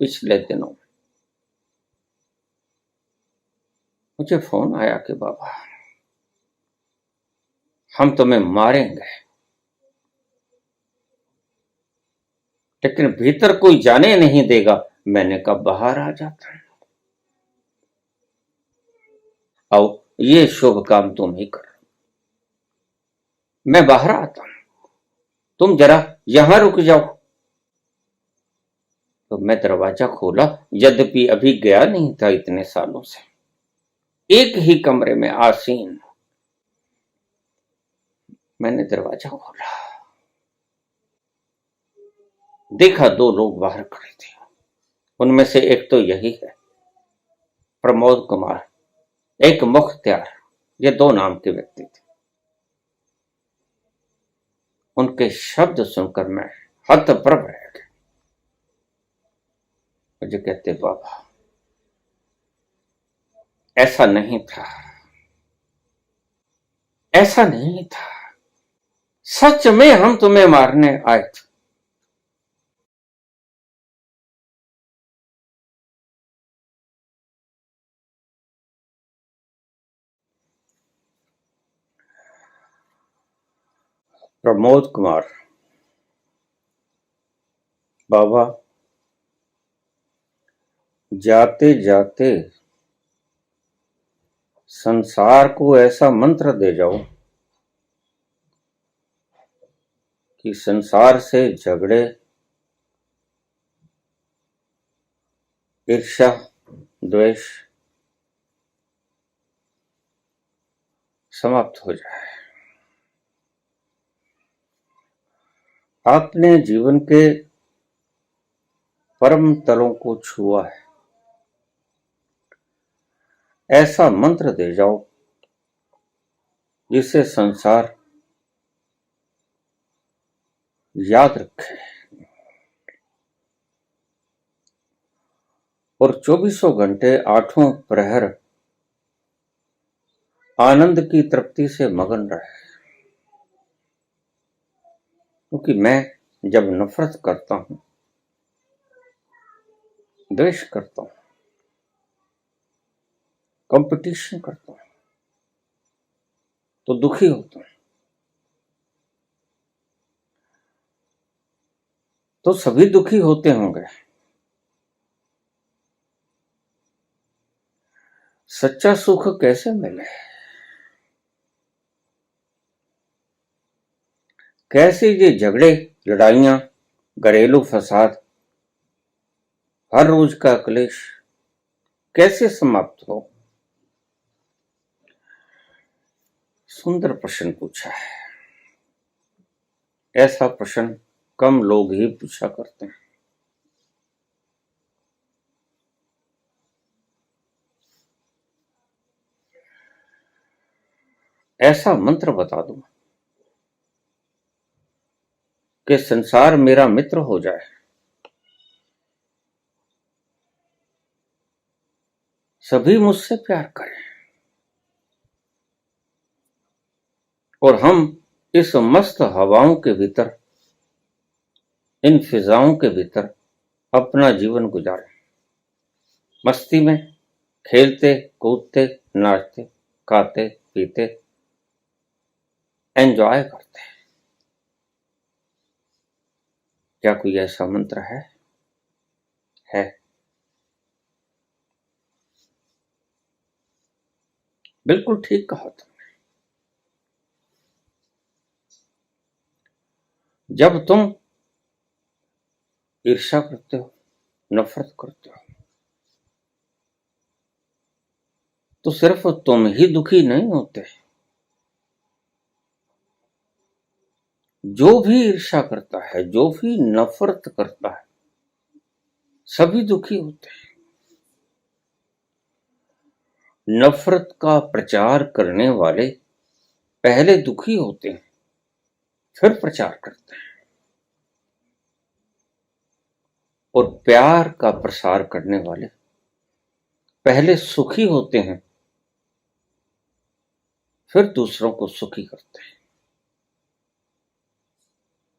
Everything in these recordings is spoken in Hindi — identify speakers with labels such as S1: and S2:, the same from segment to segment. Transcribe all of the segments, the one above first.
S1: पिछले दिनों मुझे फोन आया कि बाबा हम तुम्हें मारेंगे, लेकिन भीतर कोई जाने नहीं देगा। मैंने कहा बाहर आ जाता है, आओ ये शुभ काम तुम ही करो। मैं बाहर आता हूं, तुम जरा यहां रुक जाओ। तो मैं दरवाजा खोला, यद्यपि अभी गया नहीं था इतने सालों से। एक ही कमरे में आसीन मैंने दरवाजा खोला, देखा दो लोग बाहर खड़े थे। उनमें से एक तो यही है, प्रमोद कुमार, एक मुख्तियार, ये दो नाम के व्यक्ति थे। उनके शब्द सुनकर मैं हतप्रभ रह गया। मुझे कहते बाबा ऐसा नहीं था, ऐसा नहीं था, सच में हम तुम्हें मारने आए थे। प्रमोद कुमार, बाबा जाते जाते संसार को ऐसा मंत्र दे जाओ कि संसार से झगड़े, ईर्ष्या, द्वेष समाप्त हो जाए। आपने जीवन के परम तलों को छुआ है, ऐसा मंत्र दे जाओ जिसे संसार याद रखे और 24 घंटे 8 प्रहर आनंद की तृप्ति से मगन रहे। क्योंकि मैं जब नफरत करता हूं, द्वेष करता हूं, कंपटीशन करता हूं, तो दुखी होता हूं। तो सभी दुखी होते होंगे। सच्चा सुख कैसे मिले? कैसे ये झगड़े, लड़ाइयां, घरेलू फसाद, हर रोज का क्लेश कैसे समाप्त हो? सुंदर प्रश्न पूछा है। ऐसा प्रश्न कम लोग ही पूछा करते हैं। ऐसा मंत्र बता दूं कि संसार मेरा मित्र हो जाए, सभी मुझसे प्यार करें और हम इस मस्त हवाओं के भीतर, इन फिजाओं के भीतर अपना जीवन गुजारें, मस्ती में खेलते कूदते नाचते खाते पीते एंजॉय करते हैं। क्या कोई ऐसा मंत्र है? बिल्कुल ठीक कहा तुमने। जब तुम ईर्ष्या करते हो, नफरत करते हो, तो सिर्फ तुम ही दुखी नहीं होते। जो भी ईर्ष्या करता है, जो भी नफरत करता है, सभी दुखी होते हैं। नफरत का प्रचार करने वाले पहले दुखी होते हैं, फिर प्रचार करते हैं। और प्यार का प्रसार करने वाले पहले सुखी होते हैं, फिर दूसरों को सुखी करते हैं।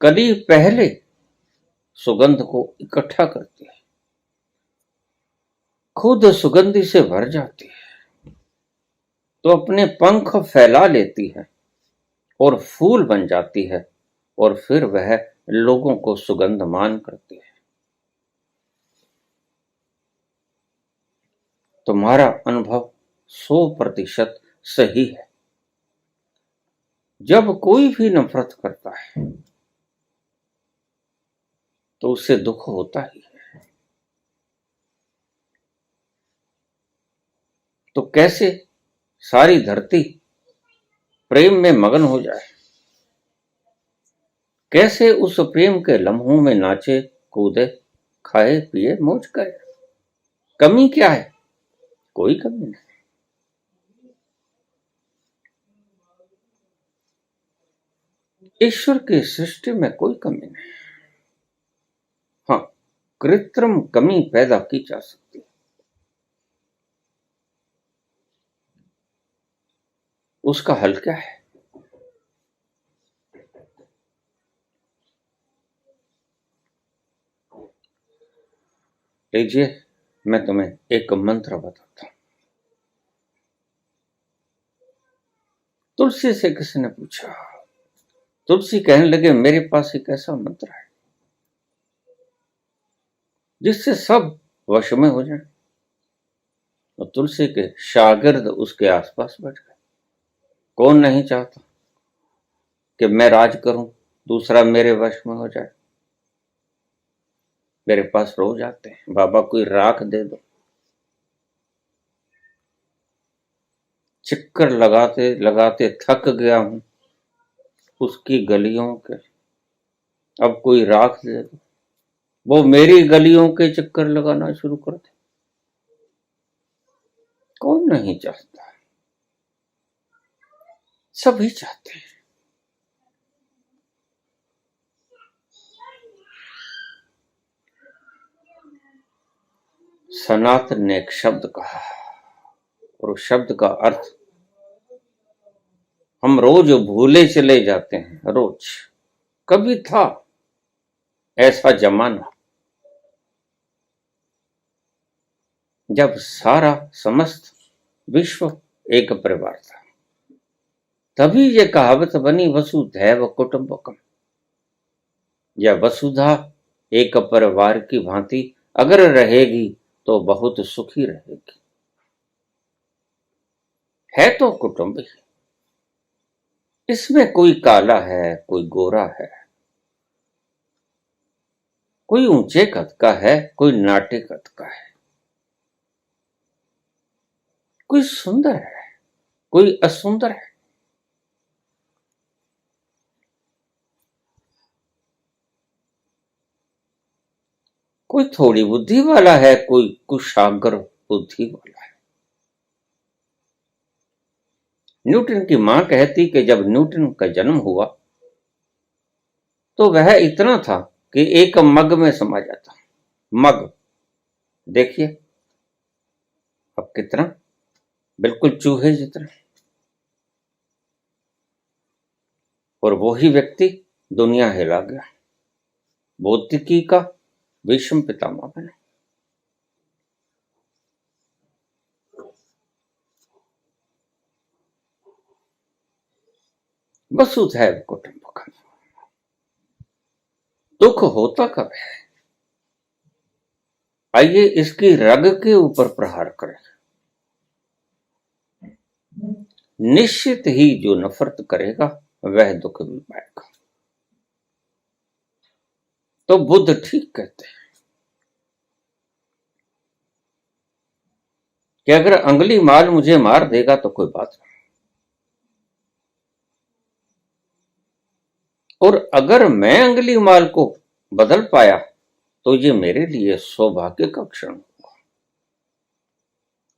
S1: कली पहले सुगंध को इकट्ठा करती है, खुद सुगंधि से भर जाती है तो अपने पंख फैला लेती है और फूल बन जाती है और फिर वह लोगों को सुगंधमान करती है। तुम्हारा अनुभव 100% सही है। जब कोई भी नफरत करता है तो उससे दुख होता ही है। तो कैसे सारी धरती प्रेम में मगन हो जाए, कैसे उस प्रेम के लम्हों में नाचे कूदे, खाए पिए मौज करे। कमी क्या है? कोई कमी नहीं। ईश्वर की सृष्टि में कोई कमी नहीं। हाँ, कृत्रिम कमी पैदा की जा सकती है। उसका हल क्या है? लीजिए, मैं तुम्हें एक मंत्र बताता हूं। तुलसी से किसी ने पूछा। तुलसी कहने लगे, मेरे पास एक ऐसा मंत्र है जिससे सब वश में हो जाए। और तुलसी के शागिर्द उसके आसपास बैठ गए। कौन नहीं चाहता कि मैं राज करूं, दूसरा मेरे वश में हो जाए। मेरे पास रोज आते हैं, बाबा कोई राख दे दो। चक्कर लगाते लगाते थक गया हूं उसकी गलियों के, अब कोई राख दे दो। वो मेरी गलियों के चक्कर लगाना शुरू कर दे। कौन नहीं चाहता? सभी चाहते हैं। सनातन ने एक शब्द कहा और उस शब्द का अर्थ हम रोज भूले चले जाते हैं। रोज कभी था ऐसा जमाना जब सारा समस्त विश्व एक परिवार था। तभी ये कहावत बनी, वसुधैव कुटुंबकम। यह वसुधा एक परिवार की भांति अगर रहेगी तो बहुत सुखी रहेगी। है तो कुटुंब ही। इसमें कोई काला है, कोई गोरा है, कोई ऊंचे कद का है, कोई नाटे कद का है, कोई सुंदर है, कोई असुंदर है। कोई थोड़ी बुद्धि वाला है, कोई कुशाग्र बुद्धि वाला है। न्यूटन की मां कहती कि जब न्यूटन का जन्म हुआ तो वह इतना था कि एक मग में समा जाता। मग देखिए अब कितना, बिल्कुल चूहे जितना। और वही व्यक्ति दुनिया हिला गया, भौतिकी का विश्व पितामह बना। वसुधैव कुटुंबकम। दुख होता कब है? आइए इसकी रग के ऊपर प्रहार करें। निश्चित ही जो नफरत करेगा वह दुख भी पाएगा। तो बुद्ध ठीक कहते हैं कि अगर अंगुली माल मुझे मार देगा तो कोई बात नहीं, और अगर मैं अंगुली माल को बदल पाया तो ये मेरे लिए सौभाग्य का क्षण होगा।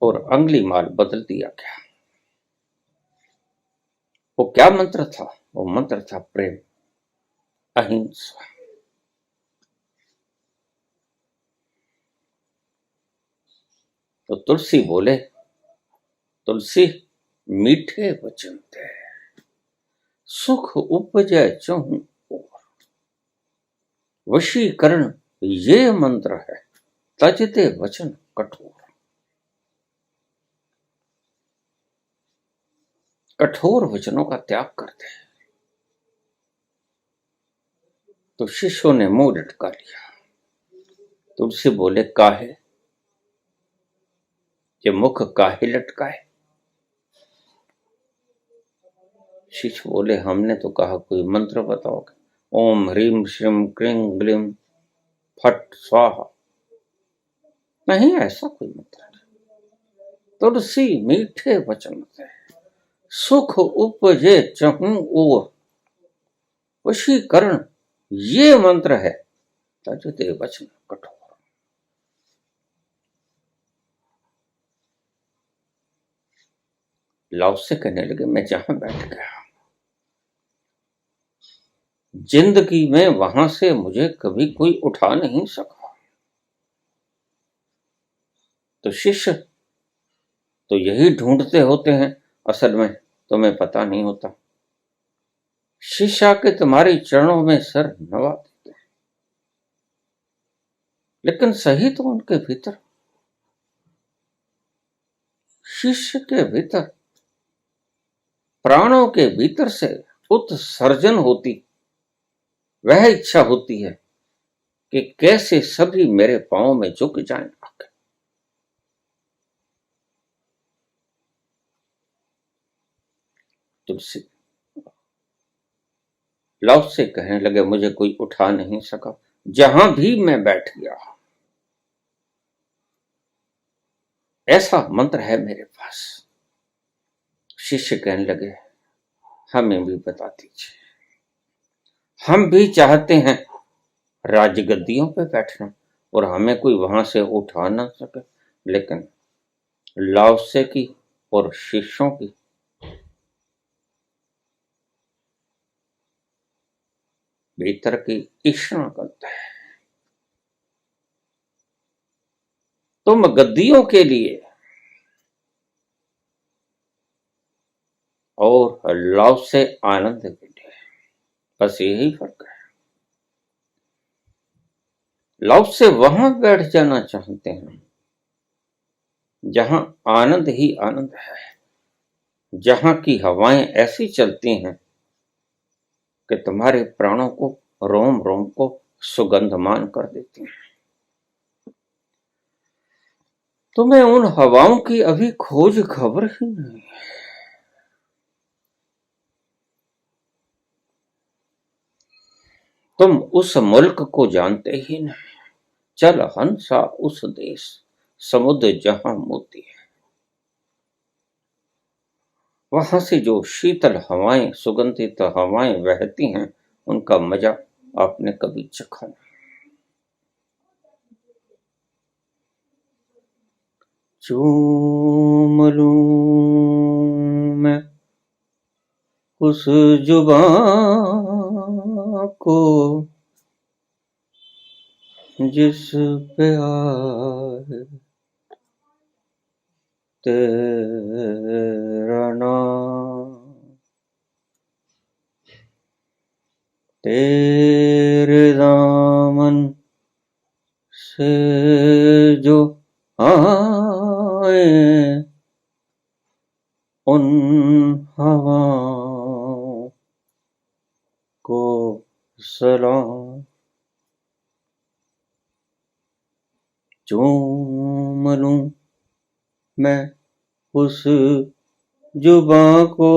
S1: और अंगुली माल बदल दिया गया। वो क्या मंत्र था? वो मंत्र था प्रेम, अहिंसा। तो तुलसी बोले, तुलसी मीठे वचन दे, सुख उपजय चहु ओर। वशीकरण ये मंत्र है, तजते वचन कठोर। कठोर वचनों का त्याग कर दे। तो शिष्यों ने मुंह लटका लिया। तुलसी बोले, काहे? ये मुख काहे लटकाए? शिष्य बोले, हमने तो कहा कोई मंत्र बताओगे। ओम ह्रीम श्रीम क्रीम ग्लीम फट स्वाहा। नहीं, ऐसा कोई मंत्र नहीं। तुलसी मीठे वचन से सुख उपजे चहूं ओर, वशीकरण ये मंत्र है। तजते वचन कठोर। लाओ से कहने लगे, मैं जहां बैठ गया जिंदगी में वहां से मुझे कभी कोई उठा नहीं सका। तो शिष्य तो यही ढूंढते होते हैं, असल में तुम्हें पता नहीं होता। शिष्य आके तुम्हारे चरणों में सर नवा देते हैं, लेकिन सही तो उनके भीतर, शिष्य के भीतर, प्राणों के भीतर से उत्सर्जन होती वह इच्छा होती है कि कैसे सभी मेरे पांव में झुक जाएं। तुलसी लव से कहने लगे, मुझे कोई उठा नहीं सका जहां भी मैं बैठ गया। ऐसा मंत्र है मेरे पास। शिष्य कहने लगे, हमें भी बता दीजिए, हम भी चाहते हैं राजगद्दियों पे बैठना और हमें कोई वहां से उठा ना सके। लेकिन लाओसे की और शिष्यों की भीतर की इच्छा करता है। तुम गद्दियों के लिए और लाओसे आनंद के लिए, बस यही फर्क है। लाओसे वहां बैठ जाना चाहते हैं जहां आनंद ही आनंद है, जहां की हवाएं ऐसी चलती हैं कि तुम्हारे प्राणों को, रोम रोम को सुगंधमान कर देती हैं। तुम्हें उन हवाओं की अभी खोज खबर ही नहीं। तुम उस मुल्क को जानते ही नहीं। चल हंसा उस देश, समुद्र जहां मोती है। वहां से जो शीतल हवाएं, सुगंधित हवाएं बहती हैं, उनका मजा आपने कभी चखा नहीं। चूम लूं मैं उस जुबां को जिस पे आए तेरा नाम, तेरे दामन से जो आए उन हवाओं को सलाम। चूम लूं मैं उस जुबां को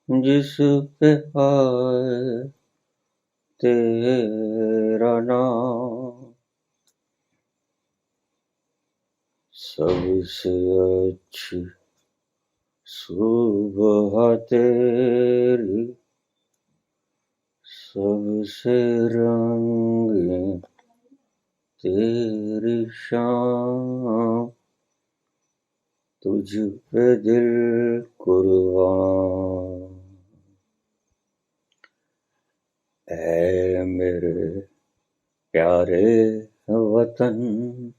S1: जिस पे आए तेरा नाम। सबसे अच्छी सुबह तेरी, सबसे रंगीन तेरी शाम, तुझ पे दिल कुर्बान। ऐ मेरे प्यारे वतन,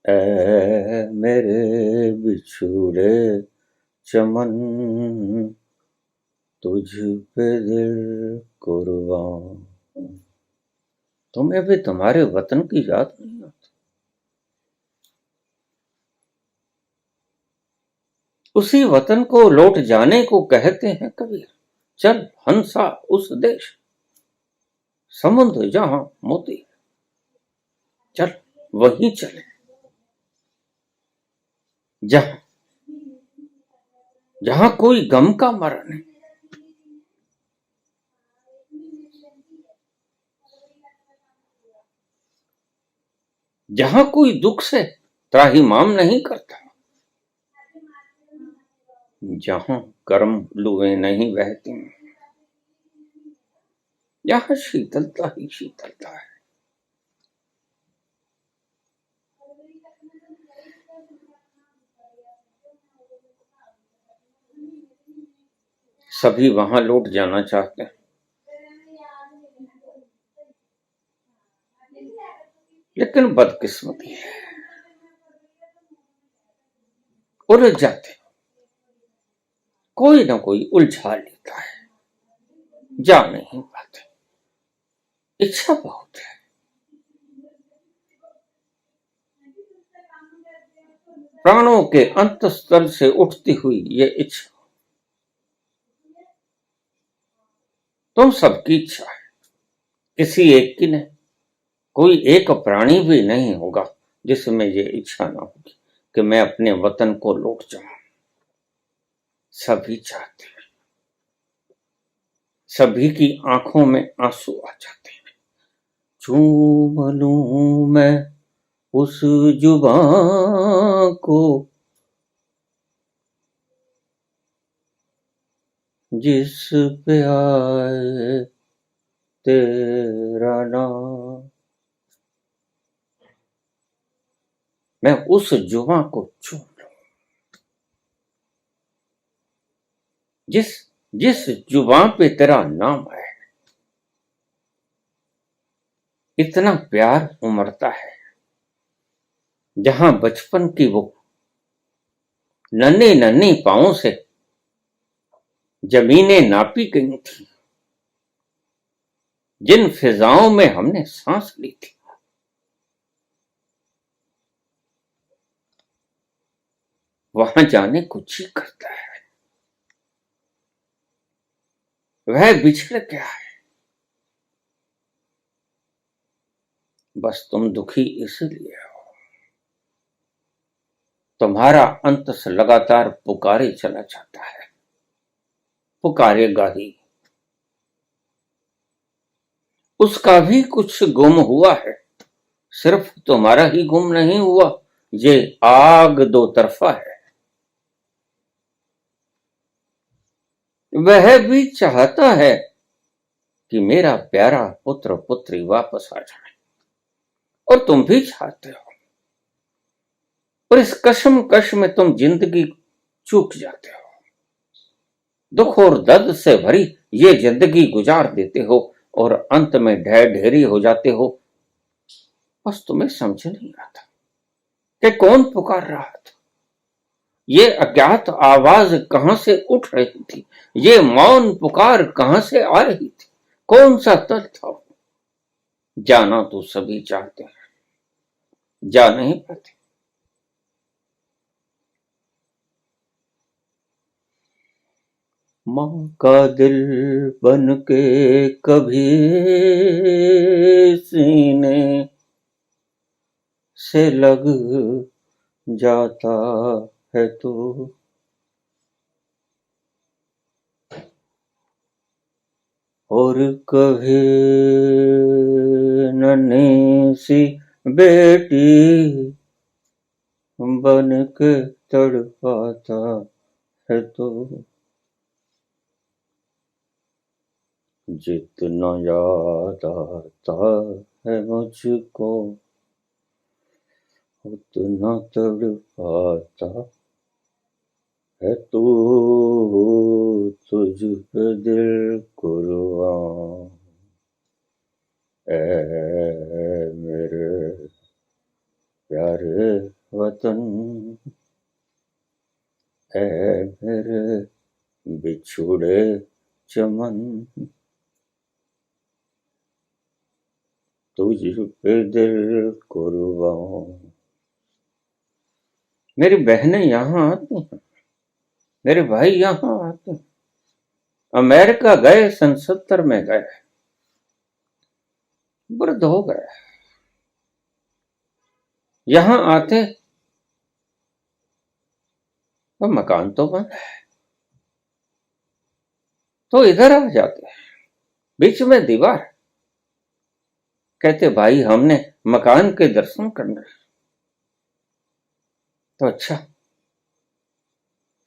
S1: ऐ मेरे बिछुड़े चमन, तुझ पे दिल कुर्बान। तुम्हें भी तुम्हारे वतन की याद नहीं आती? उसी वतन को लौट जाने को कहते हैं कबीर। चल हंसा उस देश, समुद्र जहां मोती, चल वहीं चले जहां जहां कोई गम का मरण है, जहां कोई दुख से त्राहिमाम नहीं करता, जहां गर्म लुएं नहीं बहती, जहां शीतलता ही शीतलता है। सभी वहां लौट जाना चाहते हैं, लेकिन बदकिस्मती है, उलझ जाते, कोई ना कोई उलझा लेता है, जा नहीं पाते। इच्छा बहुत है, प्राणों के अंतस्थल से उठती हुई ये इच्छा तुम सबकी इच्छा है, किसी एक की नहीं। कोई एक प्राणी भी नहीं होगा जिसमें ये इच्छा ना होगी कि मैं अपने वतन को लौट जाऊं। सभी चाहते हैं, सभी की आंखों में आंसू आ जाते हैं। चूम लूं मैं उस जुबां को जिस पे आए तेरा नाम, मैं उस जुबां को चूम लूं जिस जिस जुबां पे तेरा नाम है। इतना प्यार उमड़ता है, जहां बचपन की वो नन्ही नन्ही पांवों से जमीनें नापी गई थी, जिन फिजाओं में हमने सांस ली थी, वहां जाने को जी करता है। वह बिछड़ गया है, बस तुम दुखी इसलिए हो। तुम्हारा अंत से लगातार पुकारे चला जाता है, पुकारेगा ही। उसका भी कुछ गुम हुआ है, सिर्फ तुम्हारा ही गुम नहीं हुआ। ये आग दो तरफा है। वह भी चाहता है कि मेरा प्यारा पुत्र पुत्री वापस आ जाए, और तुम भी चाहते हो, और इस कशमकश में तुम जिंदगी चूक जाते हो। दुख और दर्द से भरी ये जिंदगी गुजार देते हो और अंत में ढेर ढेरी हो जाते हो। बस तुम्हें समझ नहीं आता कि कौन पुकार रहा था। ये अज्ञात आवाज कहां से उठ रही थी, ये मौन पुकार कहां से आ रही थी, कौन सा तल था। जाना तो सभी चाहते हैं, जा नहीं पाते। मां का दिल बन के कभी सीने से लग जाता है तो और कभी नन्ही सी बेटी बन के तड़पाता है तो जितना याद आता है मुझको उतना तड़पाता है तू, तुझ पे दिल कुर्बान ऐ मेरे प्यारे वतन, ऐ मेरे बिछुड़े चमन, तुझ पे दिल कुर्बान। मेरी बहनें यहाँ आती हैं, मेरे भाई यहां आते, अमेरिका गए, सन 70 में गए, वृद्ध हो गए, यहां आते तो मकान तो बंद है, तो इधर आ जाते, बीच में दीवार, कहते भाई हमने मकान के दर्शन करना है। तो अच्छा,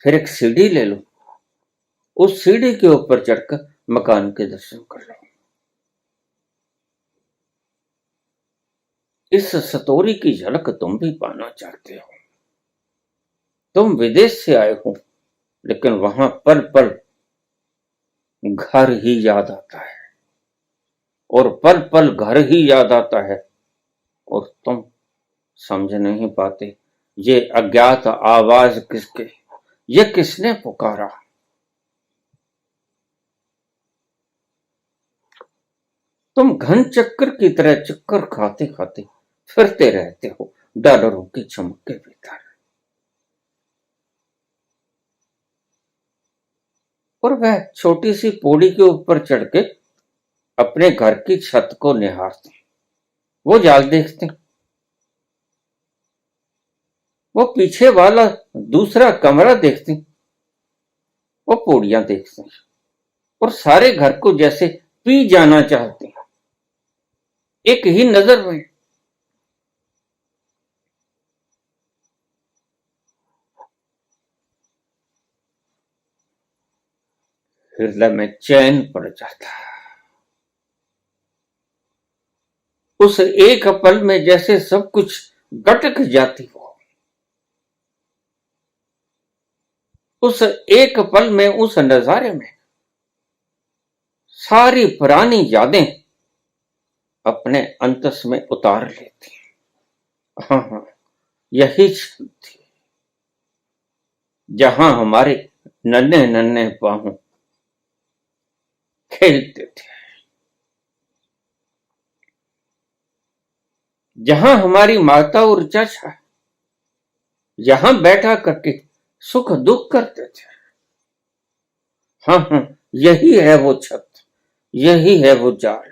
S1: फिर एक सीढ़ी ले लो, उस सीढ़ी के ऊपर चढ़कर मकान के दर्शन कर लो। इस सतोरी की झलक तुम भी पाना चाहते हो। तुम विदेश से आए हो, लेकिन वहां पल पल घर ही याद आता है, और पल पल घर ही याद आता है, और तुम समझ नहीं पाते ये अज्ञात आवाज किसके, ये किसने पुकारा। तुम घन चक्कर की तरह चक्कर खाते खाते फिरते रहते हो डॉलरों की चमक के भीतर, और वह छोटी सी पौड़ी के ऊपर चढ़ के अपने घर की छत को निहारते, वो जाल देखते, वो पीछे वाला दूसरा कमरा देखते, वो पौड़ियां देखते, और सारे घर को जैसे पी जाना चाहते, एक ही नजर में। हृदय में चैन पड़ जाता, उस एक पल में जैसे सब कुछ गटक जाती हो, उस एक पल में, उस नजारे में सारी पुरानी यादें अपने अंतस में उतार लेती। हाँ हाँ, यही क्षण थी जहां हमारे नन्हे नन्हे पांव खेलते थे, जहां हमारी माता और चाचा यहां बैठा करके सुख दुख करते थे। हाँ हाँ, यही है वो छत, यही है वो जाल।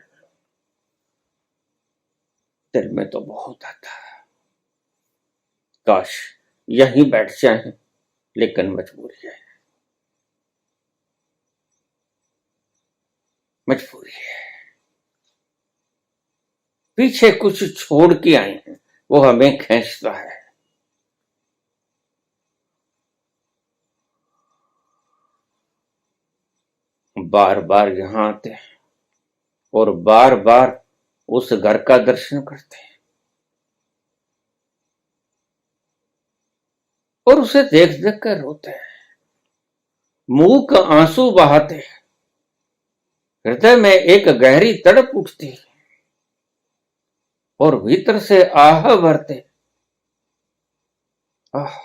S1: दिल में तो बहुत आता है, काश यहीं बैठ जाए, लेकिन मजबूरी है, मजबूरी है। पीछे कुछ छोड़ के आए हैं, वो हमें खींचता है। बार बार यहां आते हैं और बार बार उस घर का दर्शन करते हैं, और उसे देख देख कर रोते हैं, मुंह का आंसू बहाते हैं, हृदय में एक गहरी तड़प उठती है, और भीतर से आह भरते। आह,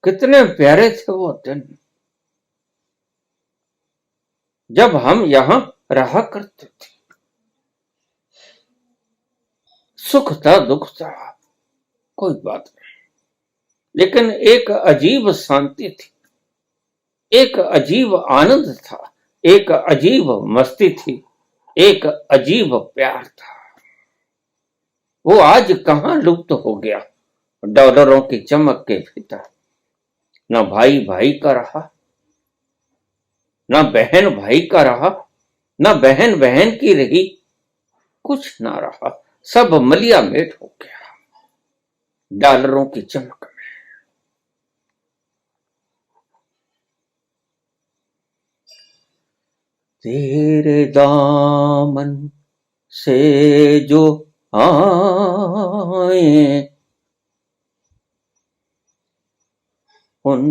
S1: कितने प्यारे थे वो दिन, जब हम यहां रहा करते थे। सुख था, दुख था, कोई बात नहीं, लेकिन एक अजीब शांति थी, एक अजीब आनंद था, एक अजीब मस्ती थी, एक अजीब प्यार था। वो आज कहां लुप्त हो गया डॉलरों की चमक के भीतर। ना भाई भाई का रहा, ना बहन भाई का रहा, ना बहन बहन की रही, कुछ ना रहा, सब मलिया मेट हो गया डॉलरों की चमक में। तेरे दामन से जो आए उन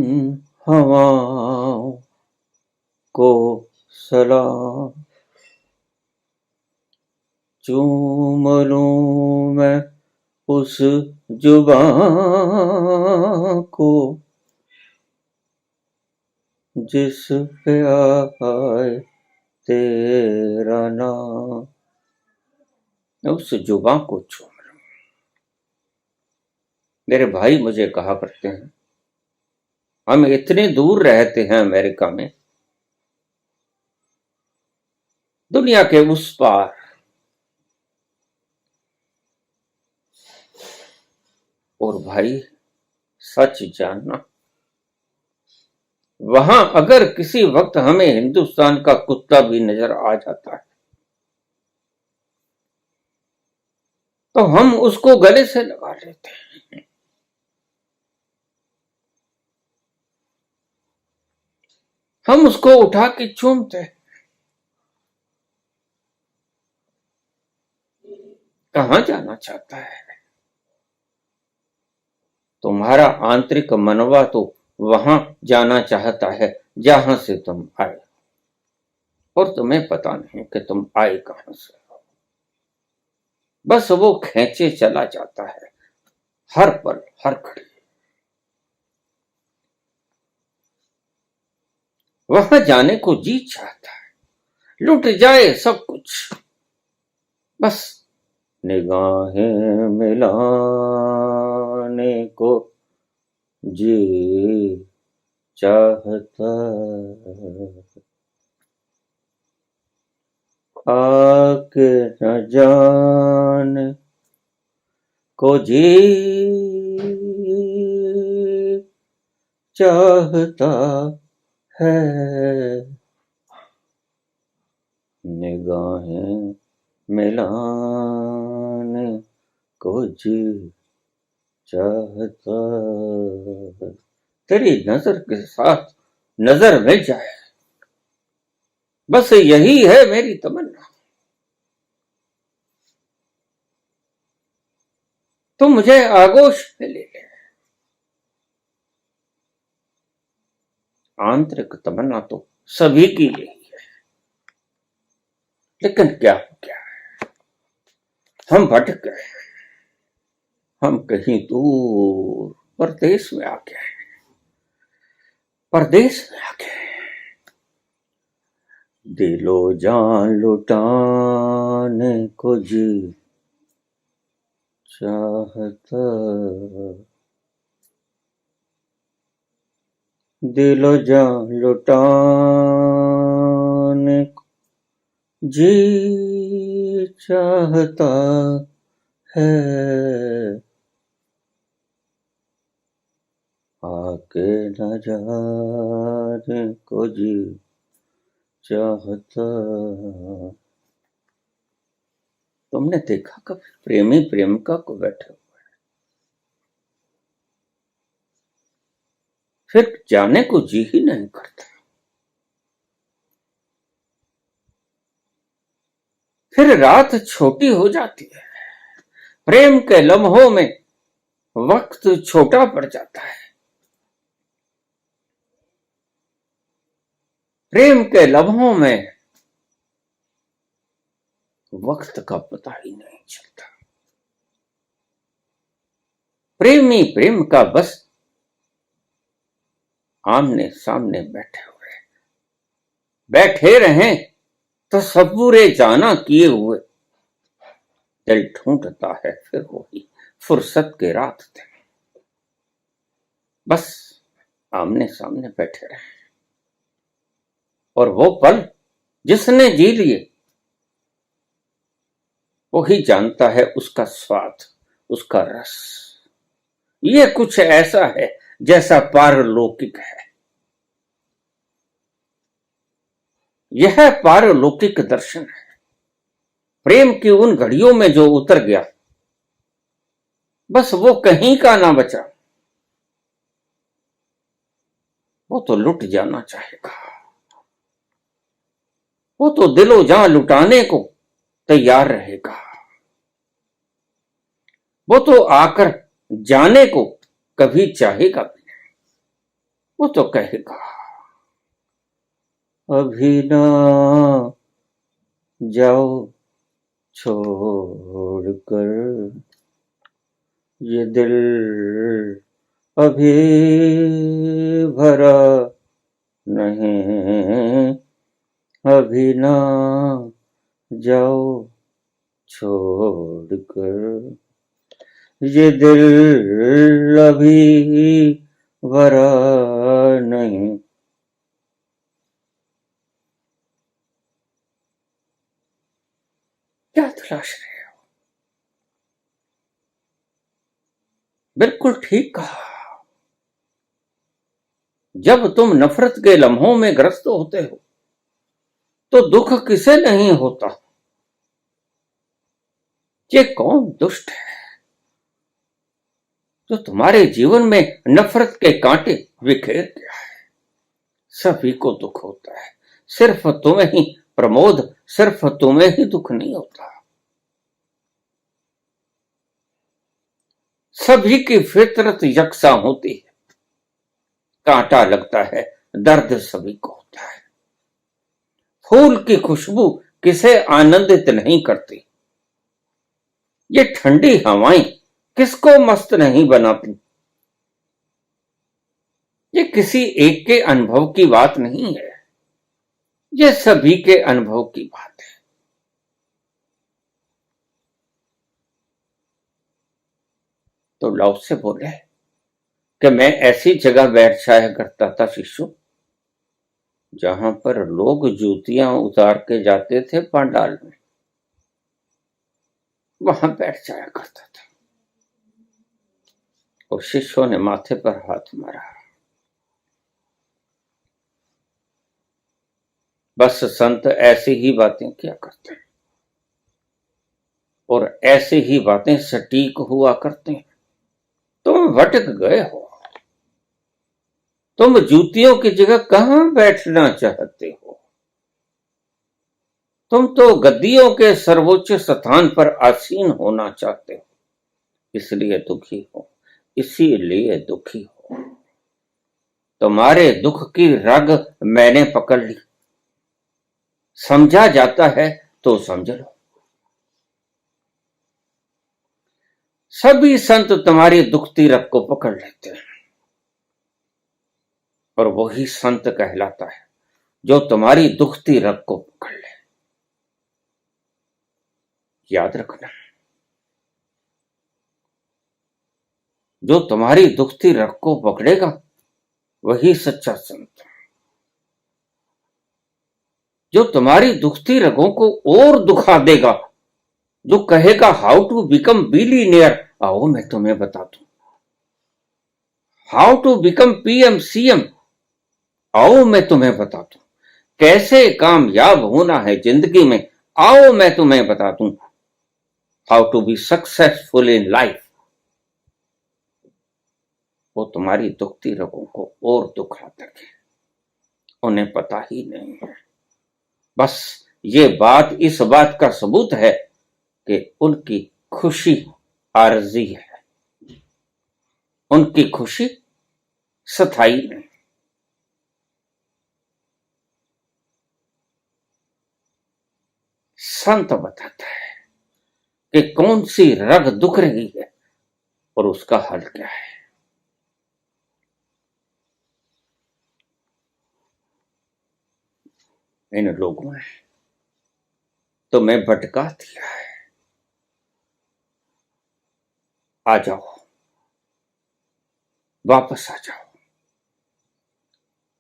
S1: हवाओं को सलाम, चूम लूं मैं उस जुबां को जिस पे आए तेरा नाम, उस जुबां को चूम लूं। मेरे भाई मुझे कहा करते हैं हम इतने दूर रहते हैं अमेरिका में, दुनिया के उस पार, और भाई सच जानना, वहां अगर किसी वक्त हमें हिंदुस्तान का कुत्ता भी नजर आ जाता है तो हम उसको गले से लगा लेते हैं। हम उसको उठा के चूमते हैं। कहां जाना चाहता है तुम्हारा आंतरिक मनवा? तो वहां जाना चाहता है जहां से तुम आए, और तुम्हें पता नहीं कि तुम आए कहां से। बस वो खींचे चला जाता है हर पल हर घड़ी। वहां जाने को जी चाहता है, लुट जाए सब कुछ, बस निगाहें मिलाने को जी चाहता, आके न जाने को जी चाहता है, निगाहें मिलाने को जी चाहता है। तेरी नजर के साथ नजर मिल जाए, बस यही है मेरी तमन्ना। तो मुझे आगोश में ले ले। आंतरिक तमन्ना तो सभी की यही है, लेकिन क्या हो गया, हम भटक गए, हम कहीं दूर परदेश में आ गए, परदेश में आ गए। दिलो जान लुटाने को जी चाहता, दिलो जान लुटाने को जी चाहता है, आके न जाने को जी चाहता। तुमने देखा कभी प्रेमी प्रेमिका को बैठे हुए, फिर जाने को जी ही नहीं करता, फिर रात छोटी हो जाती है, प्रेम के लम्हों में वक्त छोटा पड़ जाता है, प्रेम के लम्हों में वक्त का पता ही नहीं चलता। प्रेमी प्रेम का बस आमने सामने बैठे रहें तो सबूरे जाना किए हुए दिल ढूंढता है फिर वही फुर्सत के रात थे। बस आमने सामने बैठे रहे, और वो पल जिसने जी लिए वही जानता है उसका स्वाद, उसका रस। ये कुछ ऐसा है जैसा पारलौकिक है। यह पारलौकिक दर्शन है। प्रेम की उन घड़ियों में जो उतर गया, बस वो कहीं का ना बचा, वो तो लुट जाना चाहेगा, वो तो दिलो जान लुटाने को तैयार रहेगा, वो तो आकर जाने को कभी चाहेगा भी नहीं। वो तो कहेगा अभी ना जाओ छोड़कर ये दिल अभी भरा नहीं, अभी ना जाओ छोड़कर ये दिल अभी भरा नहीं। क्या तलाश रहे हो? बिल्कुल ठीक कहा। जब तुम नफरत के लम्हों में ग्रस्त होते हो तो दुख किसे नहीं होता। ये कौन दुष्ट है जो तुम्हारे जीवन में नफरत के कांटे बिखेर गया है। सभी को दुख होता है, सिर्फ तुम्हें ही प्रमोद, सिर्फ तुम्हें ही दुख नहीं होता। सभी की फितरत यकसा होती है, कांटा लगता है, दर्द सभी को होता है। फूल की खुशबू किसे आनंदित नहीं करती। ये ठंडी हवाएं किसको मस्त नहीं बनाती। ये किसी एक के अनुभव की बात नहीं है, ये सभी के अनुभव की बात है। तो लाओ से बोले कि मैं ऐसी जगह बैठ जाया करता था शिष्यों, जहां पर लोग जूतियां उतार के जाते थे पांडाल में, वहां बैठ जाया करता था। और शिष्यों ने माथे पर हाथ मारा। बस संत ऐसी ही बातें किया करते हैं और ऐसी ही बातें सटीक हुआ करते हैं। तुम भटक गए हो, तुम जूतियों की जगह कहां बैठना चाहते हो। तुम तो गद्दियों के सर्वोच्च स्थान पर आसीन होना चाहते हो, इसलिए दुखी हो, इसीलिए दुखी हो। तुम्हारे दुख की रग मैंने पकड़ ली। समझा जाता है तो समझ लो। सभी संत तुम्हारी दुखती रग को पकड़ लेते हैं और वही संत कहलाता है जो तुम्हारी दुखती रग को पकड़ ले। याद रखना, जो तुम्हारी दुखती रग को पकड़ेगा वही सच्चा संत। जो तुम्हारी दुखती रगों को और दुखा देगा, जो कहेगा हाउ टू बिकम बिलीनियर, आओ मैं तुम्हें बता दूं। How to become PM CM, आओ मैं तुम्हें बता दूं। कैसे कामयाब होना है जिंदगी में, आओ मैं तुम्हें बता दूं। How to be successful in life, वो तुम्हारी दुखती रगों को और दुखा देंगे, उन्हें पता ही नहीं है। बस ये बात इस बात का सबूत है कि उनकी खुशी आरजी है, उनकी खुशी स्थायी नहीं। संत बताता है कि कौन सी रग दुख रही है और उसका हल क्या है। इन लोगों ने तो मैं भटका दिया है, आ जाओ, वापस आ जाओ।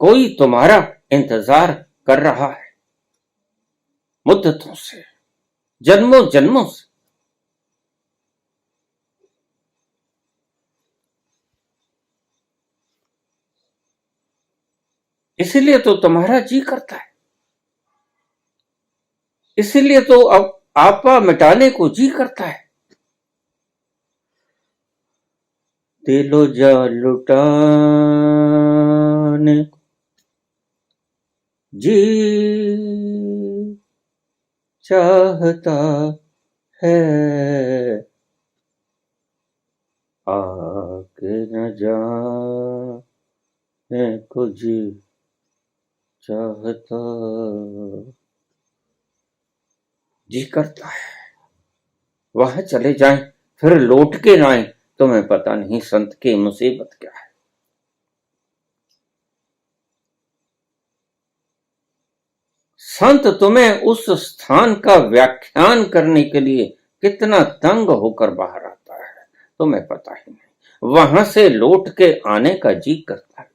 S1: कोई तुम्हारा इंतजार कर रहा है मुद्दतों से, जन्मों जन्मों से। इसीलिए तो तुम्हारा जी करता है, इसीलिए तो अब आपा मिटाने को जी करता है। दिलो जा लुटाने जी चाहता है, आके न जाने को जी चाहता, जी करता है। वह चले जाएं फिर लौट के ना आए, तुम्हें पता नहीं संत की मुसीबत क्या है। संत तुम्हें उस स्थान का व्याख्यान करने के लिए कितना तंग होकर बाहर आता है, तुम्हें पता ही नहीं। वहां से लौट के आने का जी करता है।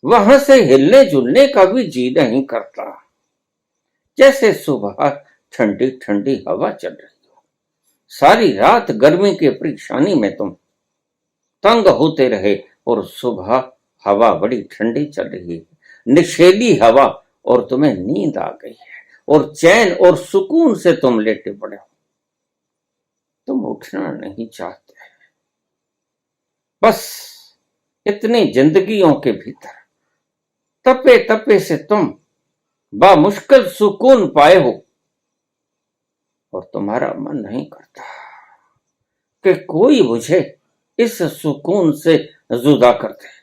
S1: वहां से हिलने जुलने का भी जी नहीं करता। जैसे सुबह ठंडी ठंडी हवा चल रही हो, सारी रात गर्मी की परेशानी में तुम तंग होते रहे और सुबह हवा बड़ी ठंडी चल रही है, नशेली हवा, और तुम्हें नींद आ गई है और चैन और सुकून से तुम लेटे पड़े हो। तुम उठना नहीं चाहते। बस इतनी जिंदगियों के भीतर तपे तपे से तुम बामुश्किल सुकून पाए हो और तुम्हारा मन नहीं करता कि कोई मुझे इस सुकून से जुदा कर दे।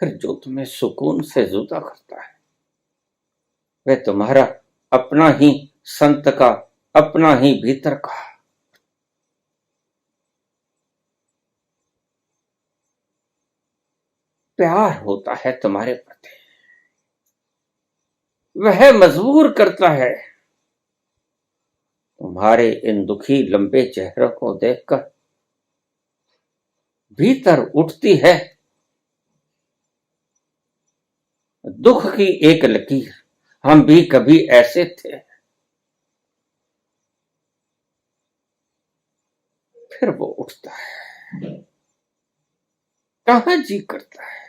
S1: फिर जो तुम्हें सुकून से जुदा करता है वह तुम्हारा अपना ही संत का, अपना ही भीतर का प्यार होता है तुम्हारे प्रति। वह मजबूर करता है। तुम्हारे इन दुखी लंबे चेहरों को देखकर भीतर उठती है दुख की एक लकीर। हम भी कभी ऐसे थे। फिर वो उठता है, कहां जी करता है।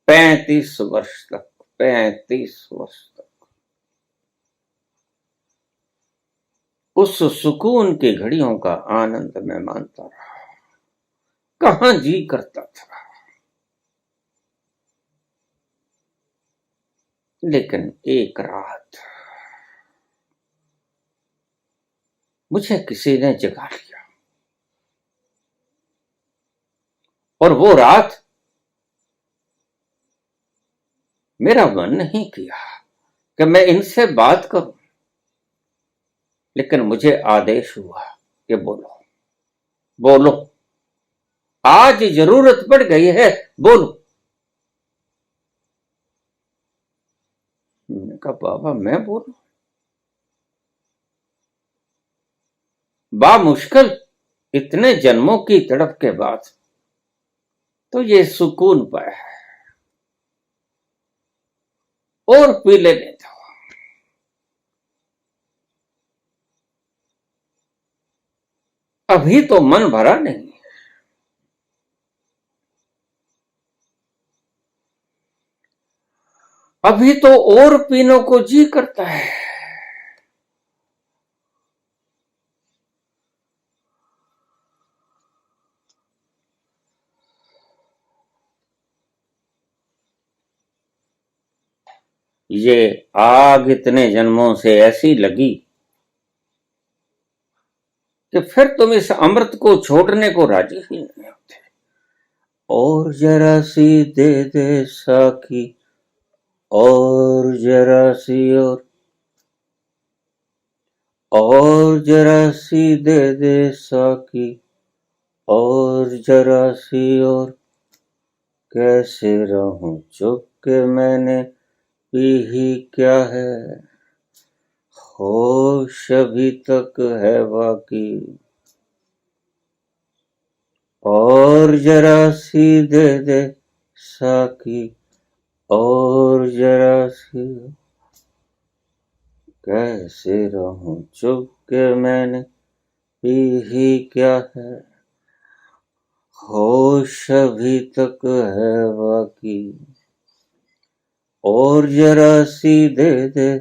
S1: 35 वर्ष तक, 35 वर्ष तक उस सुकून की घड़ियों का आनंद मैं मानता रहा। कहां जी करता था। लेकिन एक रात मुझे किसी ने जगा लिया, और वो रात मेरा मन नहीं किया कि मैं इनसे बात करूं, लेकिन मुझे आदेश हुआ कि बोलो, बोलो, आज जरूरत पड़ गई है, बोलो। मैंने कहा बाबा मैं बोलूं? बामुश्किल इतने जन्मों की तड़प के बाद तो ये सुकून पाया है, और पी लेने दो। अभी तो मन भरा नहीं, अभी तो और पीने को जी करता है। ये आग इतने जन्मों से ऐसी लगी कि फिर तुम इस अमृत को छोड़ने को राजी ही नहीं होते। और जरा सी दे दे साकी, और जरा सी, और जरा सी दे दे साकी, और जरा सी और, कैसे रहूं चुप के मैंने पी ही क्या है, होश अभी तक है बाकी, और जरा सी दे दे साकी, और जरा सी, कैसे रहूं चुप के मैंने पी ही क्या है, होश अभी तक है बाकी, और जरा सी दे दे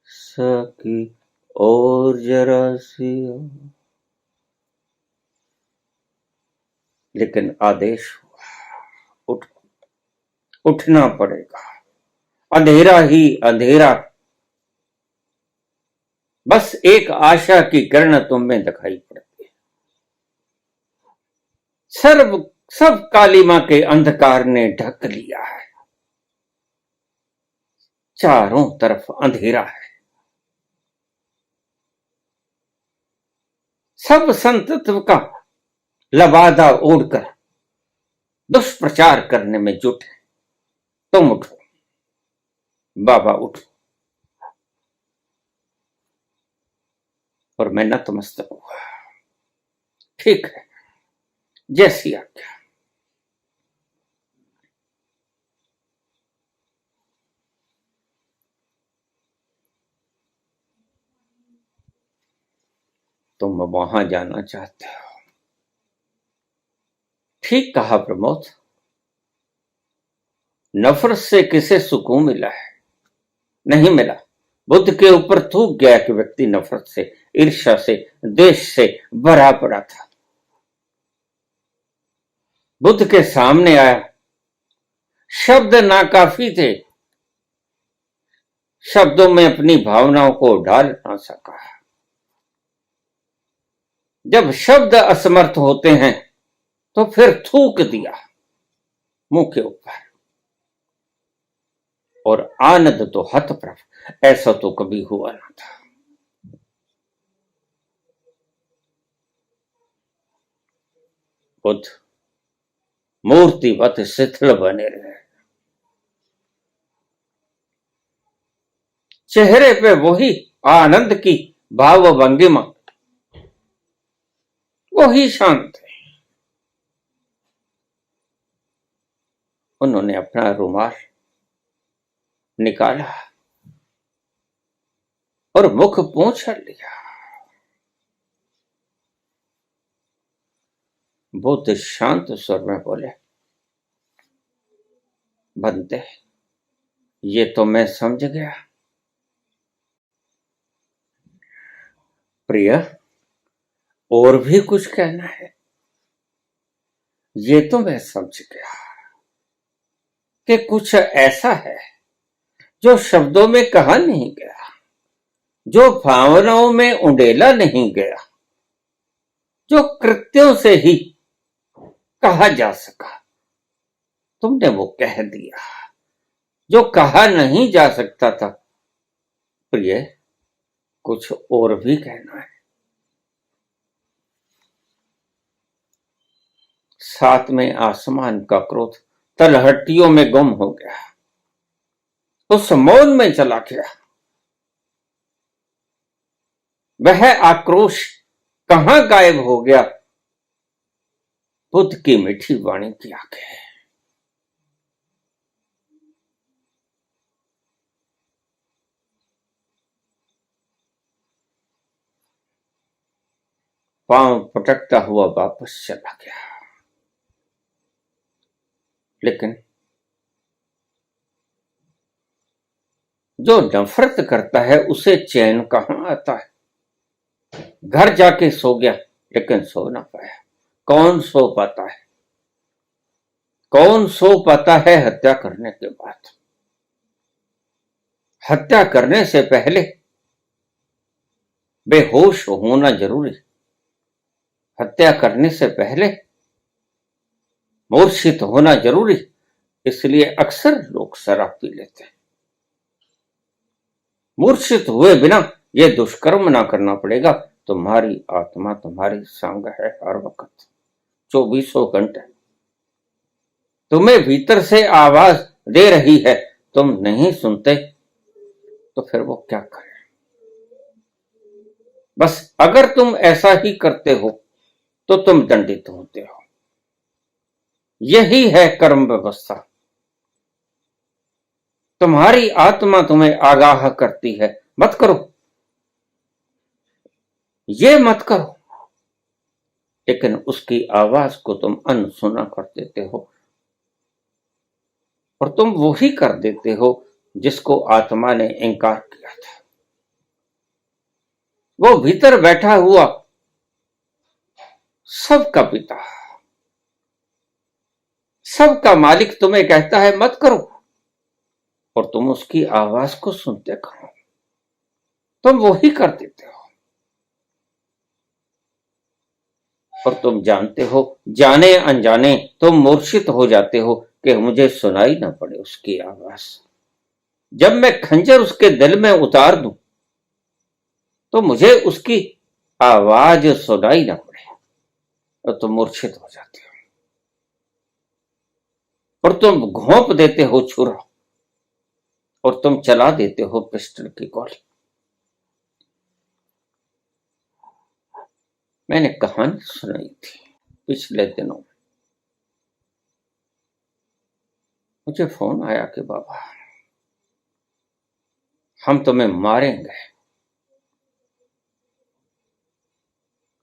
S1: साकी, और जरा सी। लेकिन आदेश हुआ, उठना पड़ेगा। अंधेरा ही अंधेरा, बस एक आशा की किरण तुम में दिखाई पड़ती है। सब कालिमा के अंधकार ने ढक लिया है, चारों तरफ अंधेरा है। सब संतत्व का लबादा ओढ़कर दुष्प्रचार करने में जुट है। तुम उठो बाबा, उठो। और मैं नतमस्तक हुआ। ठीक है, जैसी आज्ञा। तुम वहां जाना चाहते हो, ठीक कहा प्रमोद। नफरत से किसे सुकून मिला है? नहीं मिला। बुद्ध के ऊपर थूक गया कि व्यक्ति नफरत से, ईर्ष्या से, द्वेष से भरा पड़ा था। बुद्ध के सामने आया, शब्द नाकाफी थे, शब्दों में अपनी भावनाओं को ढाल ना सका। जब शब्द असमर्थ होते हैं तो फिर थूक दिया मुंह के ऊपर, और आनंद तो हतप्रभ, ऐसा तो कभी हुआ ना था। बुद्ध मूर्तिवत शिथिल बने रहे, चेहरे पे वही आनंद की भाव भंगिमा, वही शांत है। उन्होंने अपना रुमाल निकाला और मुख पोंछ लिया। बुद्ध शांत स्वर में बोले, बनते, ये तो मैं समझ गया। प्रिय, और भी कुछ कहना है? ये तो मैं समझ गया कि कुछ ऐसा है जो शब्दों में कहा नहीं गया, जो भावनाओं में उंडेला नहीं गया, जो कृत्यों से ही कहा जा सका, तुमने वो कह दिया। जो कहा नहीं जा सकता था, प्रिय, कुछ और भी कहना है। साथ में आसमान का क्रोध तलहटियों में गुम हो गया, उस मौन में चला गया। वह आक्रोश कहां गायब हो गया? बुद्ध की मीठी वाणी की आंखें। पांव पटकता हुआ वापस चला गया। लेकिन जो नफरत करता है उसे चैन कहां आता है? घर जाके सो गया, लेकिन सो ना पाया। कौन सो पाता है? कौन सो पाता है हत्या करने के बाद? हत्या करने से पहले बेहोश होना जरूरी, हत्या करने से पहले मूर्छित होना जरूरी। इसलिए अक्सर लोग शराब पी लेते हैं। मूर्छित हुए बिना यह दुष्कर्म ना करना पड़ेगा। तुम्हारी आत्मा तुम्हारी संग है हर वक्त, 24 घंटे। तुम्हें भीतर से आवाज दे रही है, तुम नहीं सुनते तो फिर वो क्या करे? बस अगर तुम ऐसा ही करते हो तो तुम दंडित होते हो। यही है कर्म व्यवस्था। तुम्हारी आत्मा तुम्हें आगाह करती है, मत करो, ये मत करो, लेकिन उसकी आवाज को तुम अनसुना कर देते हो, और तुम वो ही कर देते हो जिसको आत्मा ने इंकार किया था। वो भीतर बैठा हुआ सबका पिता, सबका मालिक तुम्हें कहता है मत करो, और तुम उसकी आवाज को सुनते कहो, तुम वो ही कर देते हो। और तुम जानते हो, जाने अनजाने तुम मूर्छित हो जाते हो कि मुझे सुनाई ना पड़े उसकी आवाज। जब मैं खंजर उसके दिल में उतार दूं तो मुझे उसकी आवाज सुनाई ना पड़े, और तुम मूर्छित हो जाते हो, और तुम घोंप देते हो छुरा, और तुम चला देते हो पिस्टल की गोली। मैंने कहानी सुनाई थी पिछले दिनों। मुझे फोन आया कि बाबा हम तुम्हें मारेंगे,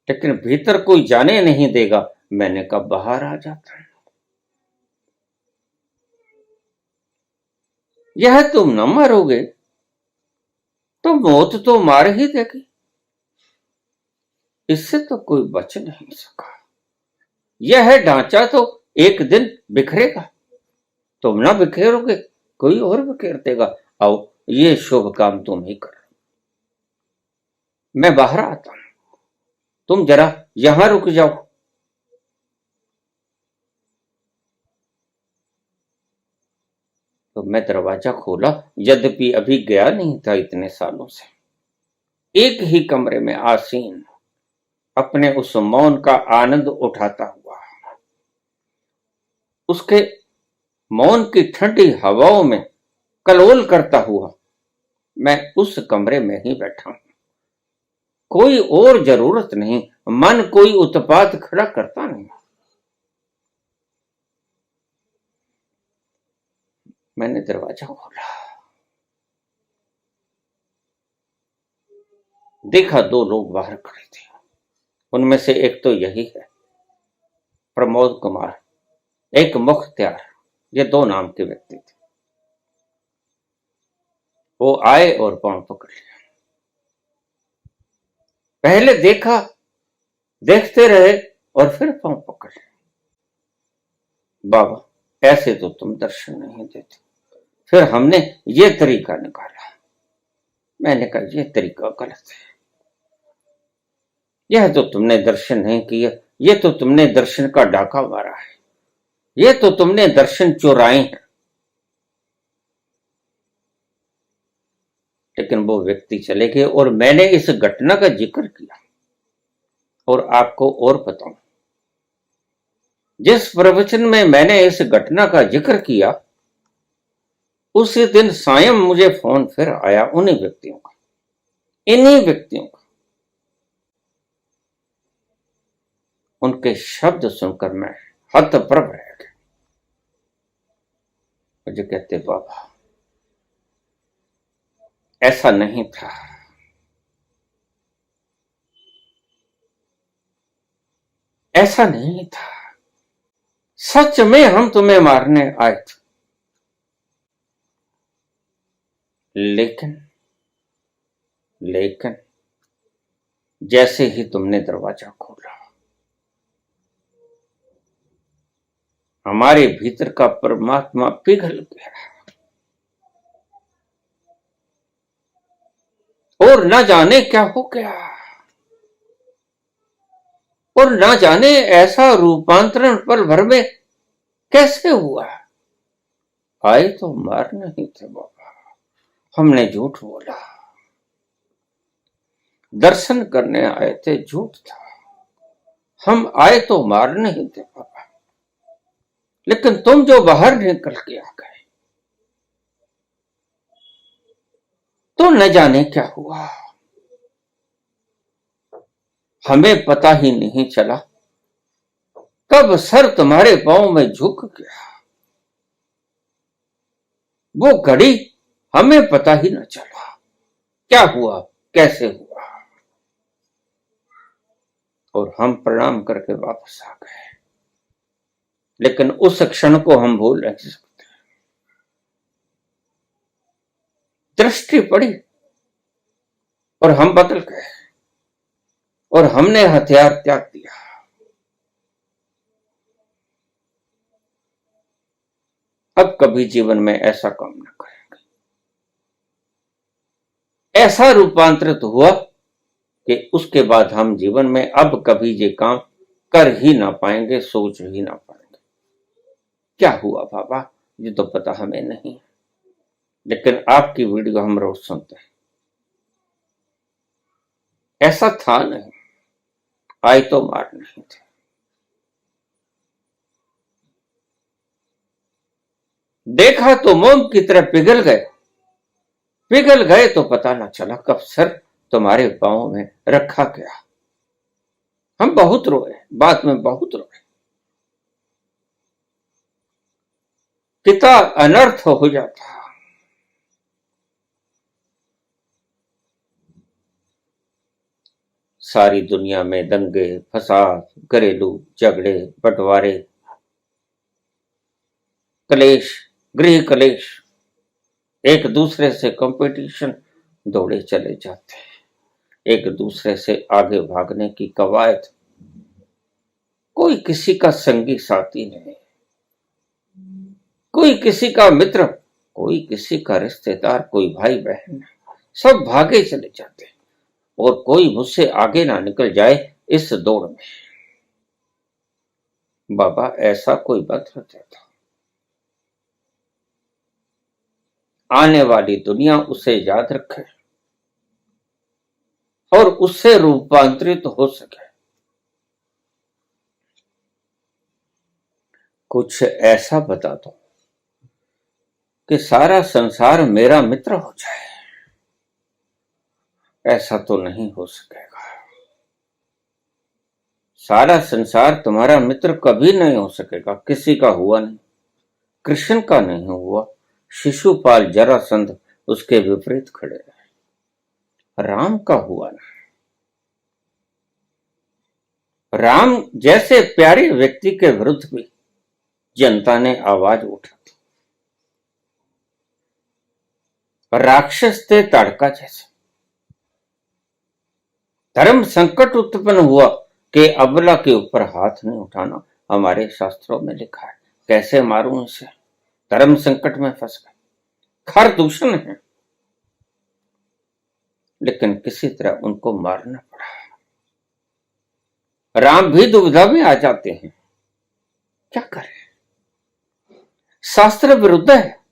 S1: लेकिन भीतर कोई जाने नहीं देगा। मैंने कहा बाहर आ जाता है। यह तुम न मरोगे तो मौत तो मार ही देगी, इससे तो कोई बच नहीं सका। यह ढांचा तो एक दिन बिखरेगा, तुम ना बिखेरोगे कोई और बिखेर देगा। आओ ये शुभ काम तुम ही करो, मैं बाहर आता हूं, तुम जरा यहां रुक जाओ। तो मैं दरवाजा खोला, यद्यपि अभी गया नहीं था इतने सालों से। एक ही कमरे में आसीन अपने उस मौन का आनंद उठाता हुआ, उसके मौन की ठंडी हवाओं में कलोल करता हुआ मैं उस कमरे में ही बैठा हूं। कोई और जरूरत नहीं, मन कोई उत्पात खड़ा करता नहीं। मैंने दरवाजा खोला, देखा दो लोग बाहर खड़े थे। उनमें से एक तो यही है प्रमोद कुमार, एक मुख्तियार, ये दो नाम के व्यक्ति थे। वो आए और पांव पकड़ लिया। पहले देखा, देखते रहे और फिर पांव पकड़ लिया। बाबा ऐसे तो तुम दर्शन नहीं देते। फिर हमने ये तरीका निकाला। मैंने कहा ये तरीका गलत है, यह तो तुमने दर्शन नहीं किया, ये तो तुमने दर्शन का डाका मारा है, ये तो तुमने दर्शन चुराए हैं। लेकिन वो व्यक्ति चले गए और मैंने इस घटना का जिक्र किया। और आपको और बताऊं, जिस प्रवचन में मैंने इस घटना का जिक्र किया, उसी दिन सायं मुझे फोन फिर आया उन्हीं व्यक्तियों का, इन्हीं व्यक्तियों का। उनके शब्द सुनकर मैं हतप्रभ रह गया। मुझे कहते बाबा ऐसा नहीं था, ऐसा नहीं था, सच में हम तुम्हें मारने आए थे। लेकिन लेकिन जैसे ही तुमने दरवाजा खोला, हमारे भीतर का परमात्मा पिघल गया और न जाने क्या हो गया, और न जाने ऐसा रूपांतरण पल भर में कैसे हुआ। आए तो मार नहीं थे बाबा, हमने झूठ बोला। दर्शन करने आए थे, झूठ था। हम आए तो मार नहीं थे बाबा, लेकिन तुम जो बाहर निकल के आ गए तो न जाने क्या हुआ, हमें पता ही नहीं चला कब सर तुम्हारे पांव में झुक गया। वो घड़ी हमें पता ही न चला क्या हुआ, कैसे हुआ। और हम प्रणाम करके वापस आ गए, लेकिन उस क्षण को हम भूल नहीं सकते। दृष्टि पड़ी और हम बदल गए और हमने हथियार त्याग दिया। अब कभी जीवन में ऐसा काम न करेंगे। ऐसा रूपांतरित हुआ कि उसके बाद हम जीवन में अब कभी ये काम कर ही ना पाएंगे, सोच ही ना पाएंगे। क्या हुआ बाबा ये तो पता हमें नहीं, लेकिन आपकी वीडियो हम रोज सुनते हैं। ऐसा था नहीं, आए तो मार नहीं थे। देखा तो मोम की तरह पिघल गए, पिघल गए तो पता ना चला कब सर तुम्हारे पांव में रखा गया। हम बहुत रोए, बाद में बहुत रोए। पिता अनर्थ हो जाता। सारी दुनिया में दंगे फसाद, घरेलू झगड़े, बंटवारे, कलेश, गृह कलेश, एक दूसरे से कंपटीशन, दौड़े चले जाते हैं, एक दूसरे से आगे भागने की कवायद। कोई किसी का संगी साथी नहीं, कोई किसी का मित्र, कोई किसी का रिश्तेदार, कोई भाई बहन, सब भागे चले जाते हैं और कोई मुझसे आगे ना निकल जाए इस दौड़ में। बाबा ऐसा कोई मत होता था। आने वाली दुनिया उसे याद रखे और उससे रूपांतरित हो सके। कुछ ऐसा बता दो कि सारा संसार मेरा मित्र हो जाए। ऐसा तो नहीं हो सकेगा। सारा संसार तुम्हारा मित्र कभी नहीं हो सकेगा। किसी का हुआ नहीं, कृष्ण का नहीं हुआ, शिशुपाल जरासंध उसके विपरीत खड़े रहे। राम का हुआ नहीं। राम जैसे प्यारे व्यक्ति के विरुद्ध भी जनता ने आवाज उठाई। राक्षस थे ताड़का जैसे। धर्म संकट उत्पन्न हुआ कि अबला के ऊपर हाथ नहीं उठाना, हमारे शास्त्रों में लिखा है। कैसे मारूं इसे? धर्म संकट में फंस गए। खर दूषण है, लेकिन किसी तरह उनको मारना पड़ा। राम भी दुविधा में आ जाते हैं, क्या करें? शास्त्र विरुद्ध है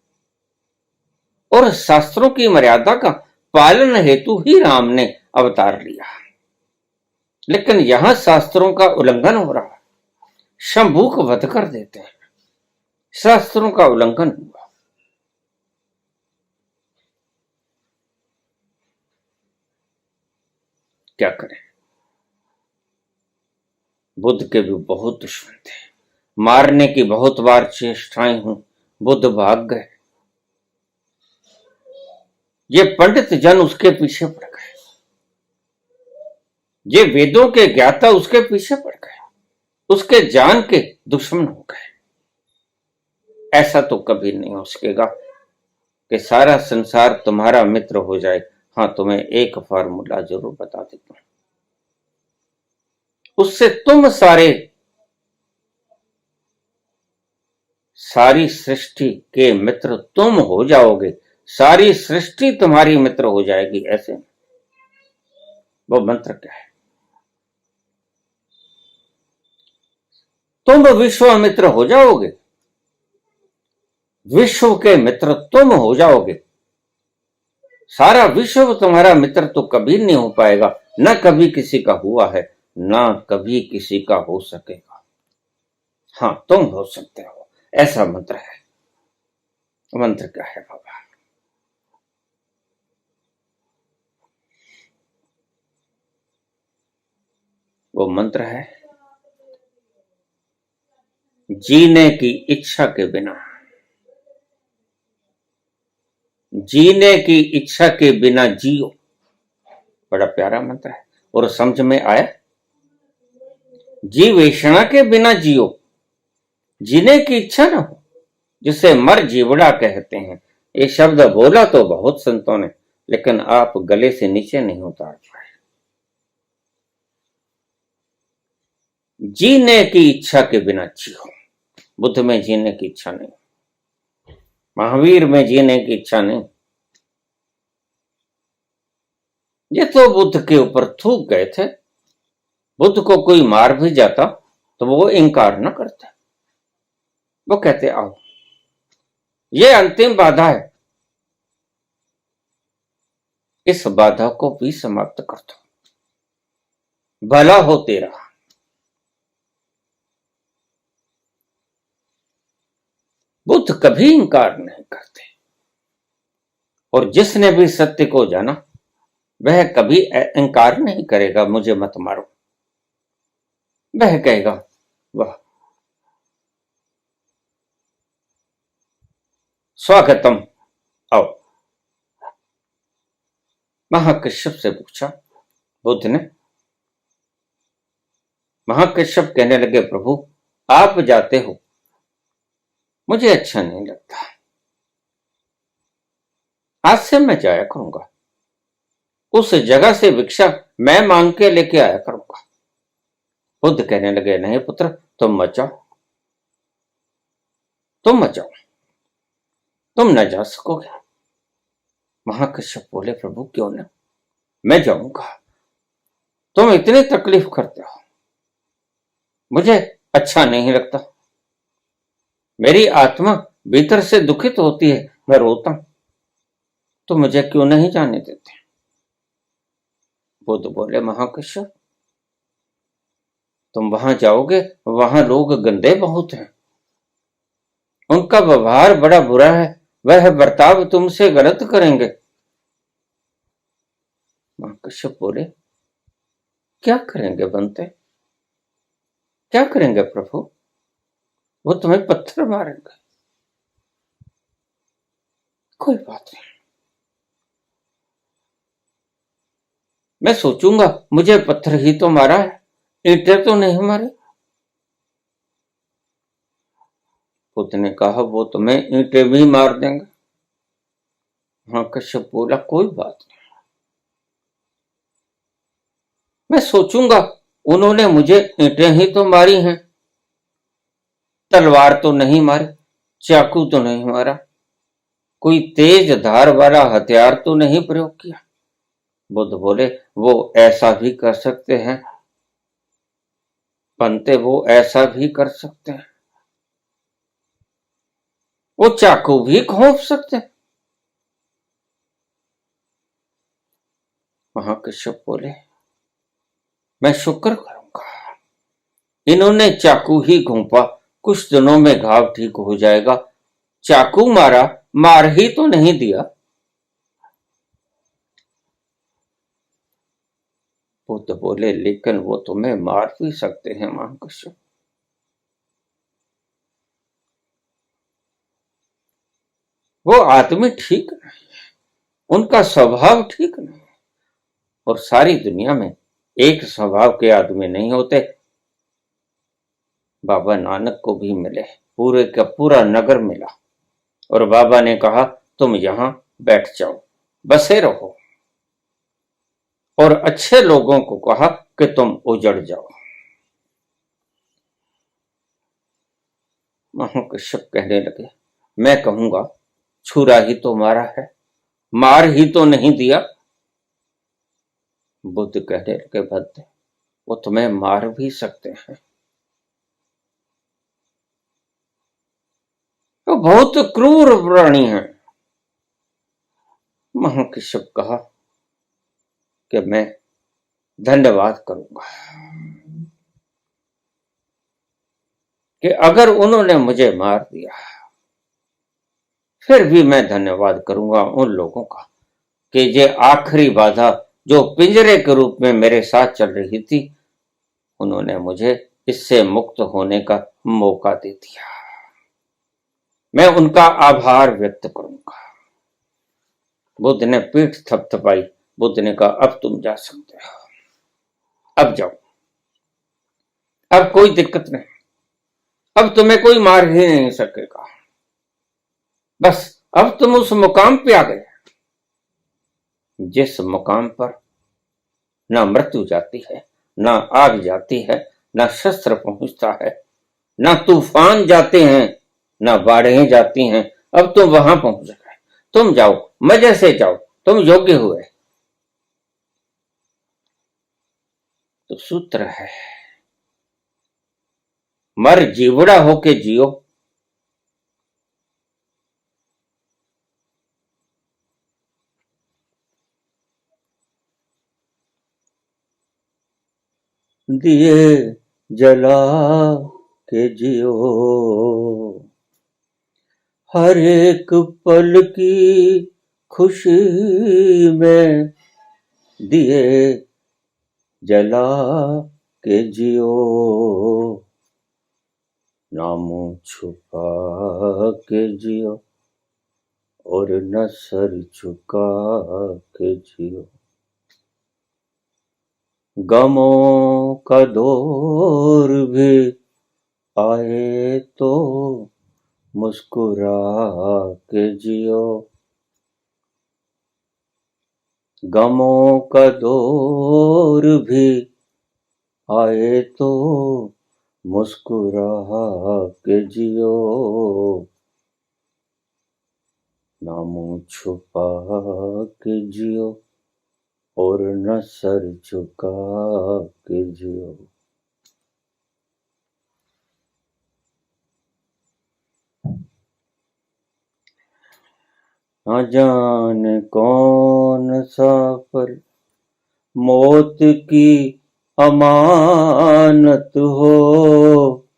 S1: और शास्त्रों की मर्यादा का पालन हेतु ही राम ने अवतार लिया, लेकिन यहां शास्त्रों का उल्लंघन हो रहा है। शंभू को वध कर देते हैं, शास्त्रों का उल्लंघन हुआ। क्या करें? बुद्ध के भी बहुत दुश्मन थे, मारने की बहुत बार चेष्टाएं हुई, बुद्ध भाग गए। ये पंडित जन उसके पीछे पड़ गए, ये वेदों के ज्ञाता उसके पीछे पड़ गए, उसके जान के दुश्मन हो गए। ऐसा तो कभी नहीं हो सकेगा कि सारा संसार तुम्हारा मित्र हो जाए। हाँ, तुम्हें एक फार्मूला जरूर बता देता हूं, उससे तुम सारी सृष्टि के मित्र तुम हो जाओगे। सारी सृष्टि तुम्हारी मित्र हो जाएगी। ऐसे वो मंत्र क्या है? तुम विश्वामित्र हो जाओगे, विश्व के मित्र तुम हो जाओगे। सारा विश्व तुम्हारा मित्र तो कभी नहीं हो पाएगा, न कभी किसी का हुआ है, ना कभी किसी का हो सकेगा। हाँ, तुम हो सकते हो। ऐसा मंत्र है। मंत्र क्या है बाबा? वो मंत्र है, जीने की इच्छा के बिना, जीने की इच्छा के बिना जियो। बड़ा प्यारा मंत्र है और समझ में आया। जीवेषणा के बिना जियो, जीने की इच्छा ना हो, जिसे मर जीवड़ा कहते हैं। ये शब्द बोला तो बहुत संतों ने, लेकिन आप गले से नीचे नहीं उतार पाए। जीने की इच्छा के बिना जियो। बुद्ध में जीने की इच्छा नहीं, महावीर में जीने की इच्छा नहीं। ये तो बुद्ध के ऊपर थूक गए थे। बुद्ध को कोई मार भी जाता तो वो इनकार न करते। वो कहते आओ, ये अंतिम बाधा है, इस बाधा को भी समाप्त कर दो, भला हो तेरा। बुद्ध कभी इंकार नहीं करते और जिसने भी सत्य को जाना वह कभी इंकार नहीं करेगा, मुझे मत मारो। वह कहेगा वाह, स्वागतम, आओ। महाकश्यप से पूछा बुद्ध ने। महाकश्यप कहने लगे प्रभु आप जाते हो, मुझे अच्छा नहीं लगता, आज से मैं जाया करूंगा, उस जगह से भिक्षा मैं मांग के लेके आया करूंगा। बुद्ध कहने लगे नहीं पुत्र, तुम मत जाओ, तुम मत जाओ, तुम न जा सकोगे। महाकश्यप बोले प्रभु क्यों न, मैं जाऊंगा, तुम इतनी तकलीफ करते हो, मुझे अच्छा नहीं लगता, मेरी आत्मा भीतर से दुखित होती है, मैं रोता हूं, तो मुझे क्यों नहीं जाने देते। बुद्ध बोले महाकश्यप तुम वहां जाओगे, वहां लोग गंदे बहुत हैं, उनका व्यवहार बड़ा बुरा है, वह बर्ताव तुमसे गलत करेंगे। महाकश्यप बोले क्या करेंगे बनते, क्या करेंगे प्रभु, वो तुम्हें पत्थर मारेंगे। कोई बात नहीं, मैं सोचूंगा मुझे पत्थर ही तो मारा है, ईंटें तो नहीं मारे। बुद्ध ने कहा वो तुम्हें ईंटें भी मार देंगे। महाकश्यप बोला कोई बात नहीं, मैं सोचूंगा उन्होंने मुझे ईंटें ही तो मारी हैं, तलवार तो नहीं मारी, चाकू तो नहीं मारा, कोई तेज धार वाला हथियार तो नहीं प्रयोग किया। बुद्ध बोले वो ऐसा भी कर सकते हैं बनते, वो ऐसा भी कर सकते हैं, वो चाकू भी घोंप सकते हैं। महाकश्यप बोले मैं शुक्र करूंगा, इन्होंने चाकू ही घोंपा, कुछ दिनों में घाव ठीक हो जाएगा, चाकू मारा, मार ही तो नहीं दिया। बुद्ध बोले लेकिन वो तुम्हें मार भी सकते हैं महाकश्यप। वो आदमी ठीक नहीं, उनका स्वभाव ठीक नहीं, और सारी दुनिया में एक स्वभाव के आदमी नहीं होते। बाबा नानक को भी मिले, पूरे का पूरा नगर मिला, और बाबा ने कहा तुम यहां बैठ जाओ, बसे रहो, और अच्छे लोगों को कहा कि तुम उजड़ जाओ। महाकश्यप कहने लगे मैं कहूंगा छुरा ही तो मारा है, मार ही तो नहीं दिया। बुद्ध कहने लगे भद्दे वो तुम्हें मार भी सकते हैं, वो बहुत क्रूर प्राणी हैं। महाकश्यप कहा कि मैं धन्यवाद करूंगा कि अगर उन्होंने मुझे मार दिया, फिर भी मैं धन्यवाद करूंगा उन लोगों का कि ये आखिरी बाधा जो पिंजरे के रूप में मेरे साथ चल रही थी, उन्होंने मुझे इससे मुक्त होने का मौका दे दिया, मैं उनका आभार व्यक्त करूंगा। बुद्ध ने पीठ थपथपाई, बुद्ध ने कहा अब तुम जा सकते हो, अब जाओ, अब कोई दिक्कत नहीं, अब तुम्हें कोई मार ही नहीं सकेगा, बस अब तुम उस मुकाम पे आ गए जिस मुकाम पर ना मृत्यु जाती है, ना आग जाती है, ना शस्त्र पहुंचता है, ना तूफान जाते हैं, ना बाढ़ें जाती हैं। अब तुम वहां पहुंच गए, तुम जाओ, मजे से जाओ, तुम योग्य हुए। तो सूत्र है मर जीवड़ा होके जियो, दिए जला के जियो, हर एक पल की खुशी में दिए जला के जियो, ना मुंह छुपा के जियो और न सर झुका के जियो। गमों का दौर भी आए तो मुस्कुरा के जियो, गमों का दौर भी आए तो मुस्कुरा के जियो, ना मुंह छुपा के जियो और न सर झुका के जियो। न जाने कौन सा पर मौत की अमानत हो,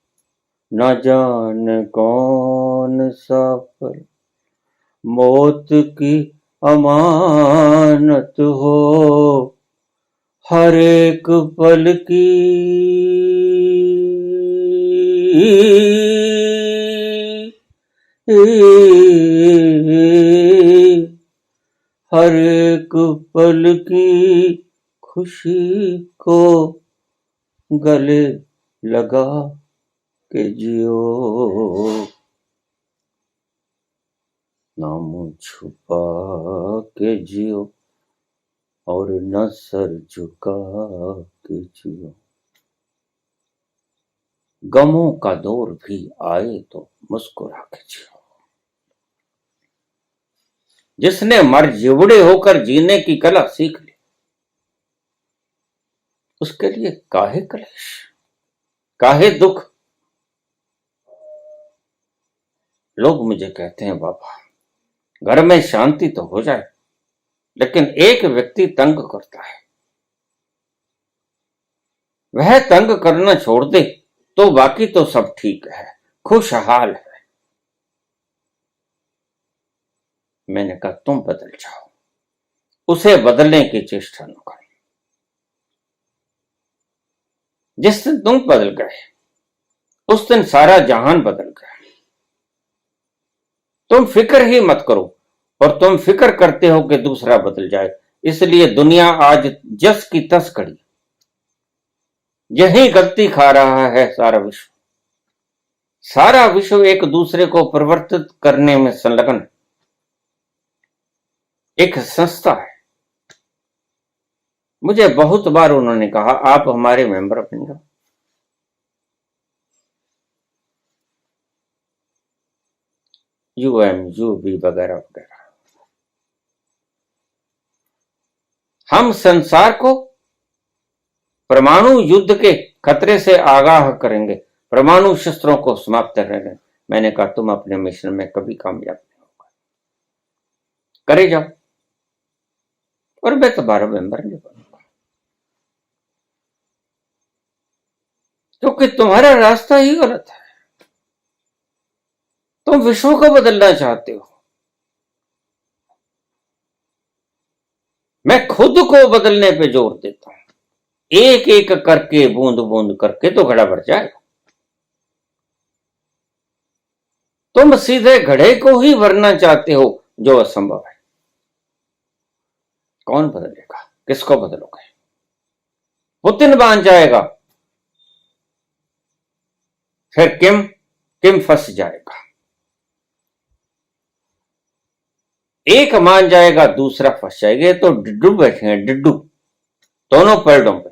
S1: न जाने कौन सा पर मौत की अमानत हो, हर एक पल की हर एक पल की खुशी को गले लगा के जियो, ना मुंह छुपा के जियो और न सर झुका के जियो। गमों का दौर भी आए तो मुस्कुरा के जियो। जिसने मर जिवड़े होकर जीने की कला सीख ली, उसके लिए काहे कलेश, काहे दुख। लोग मुझे कहते हैं बाबा घर में शांति तो हो जाए, लेकिन एक व्यक्ति तंग करता है, वह तंग करना छोड़ दे तो बाकी तो सब ठीक है, खुशहाल है। मैंने कहा तुम बदल जाओ, उसे बदलने की चेष्टा न करो। जिस दिन तुम बदल गए उस दिन सारा जहान बदल गया। तुम फिक्र ही मत करो, और तुम फिक्र करते हो कि दूसरा बदल जाए, इसलिए दुनिया आज जस की तस खड़ी। यही गलती खा रहा है सारा विश्व। सारा विश्व एक दूसरे को परिवर्तित करने में संलग्न। एक संस्था है, मुझे बहुत बार उन्होंने कहा आप हमारे मेंबर बन जाओ। UMUB वगैरह वगैरह। हम संसार को परमाणु युद्ध के खतरे से आगाह करेंगे, परमाणु शस्त्रों को समाप्त करेंगे। मैंने कहा तुम अपने मिशन में कभी कामयाब नहीं होगा, करे जाओ, और मैं तुम्हारा मेंबर नहीं बनूंगा, क्योंकि तुम्हारा रास्ता ही गलत है। तुम विश्व को बदलना चाहते हो, मैं खुद को बदलने पे जोर देता हूं। एक एक करके, बूंद बूंद करके तो घड़ा भर जाएगा। तुम सीधे घड़े को ही भरना चाहते हो, जो असंभव है। कौन बदलेगा, किसको बदलोगे? पुतिन मान जाएगा, फिर किम फंस जाएगा। एक मान जाएगा, दूसरा फंस जाएगा। तो डिड्डू बैठे हैं, डिड्डू दोनों पैरों पे।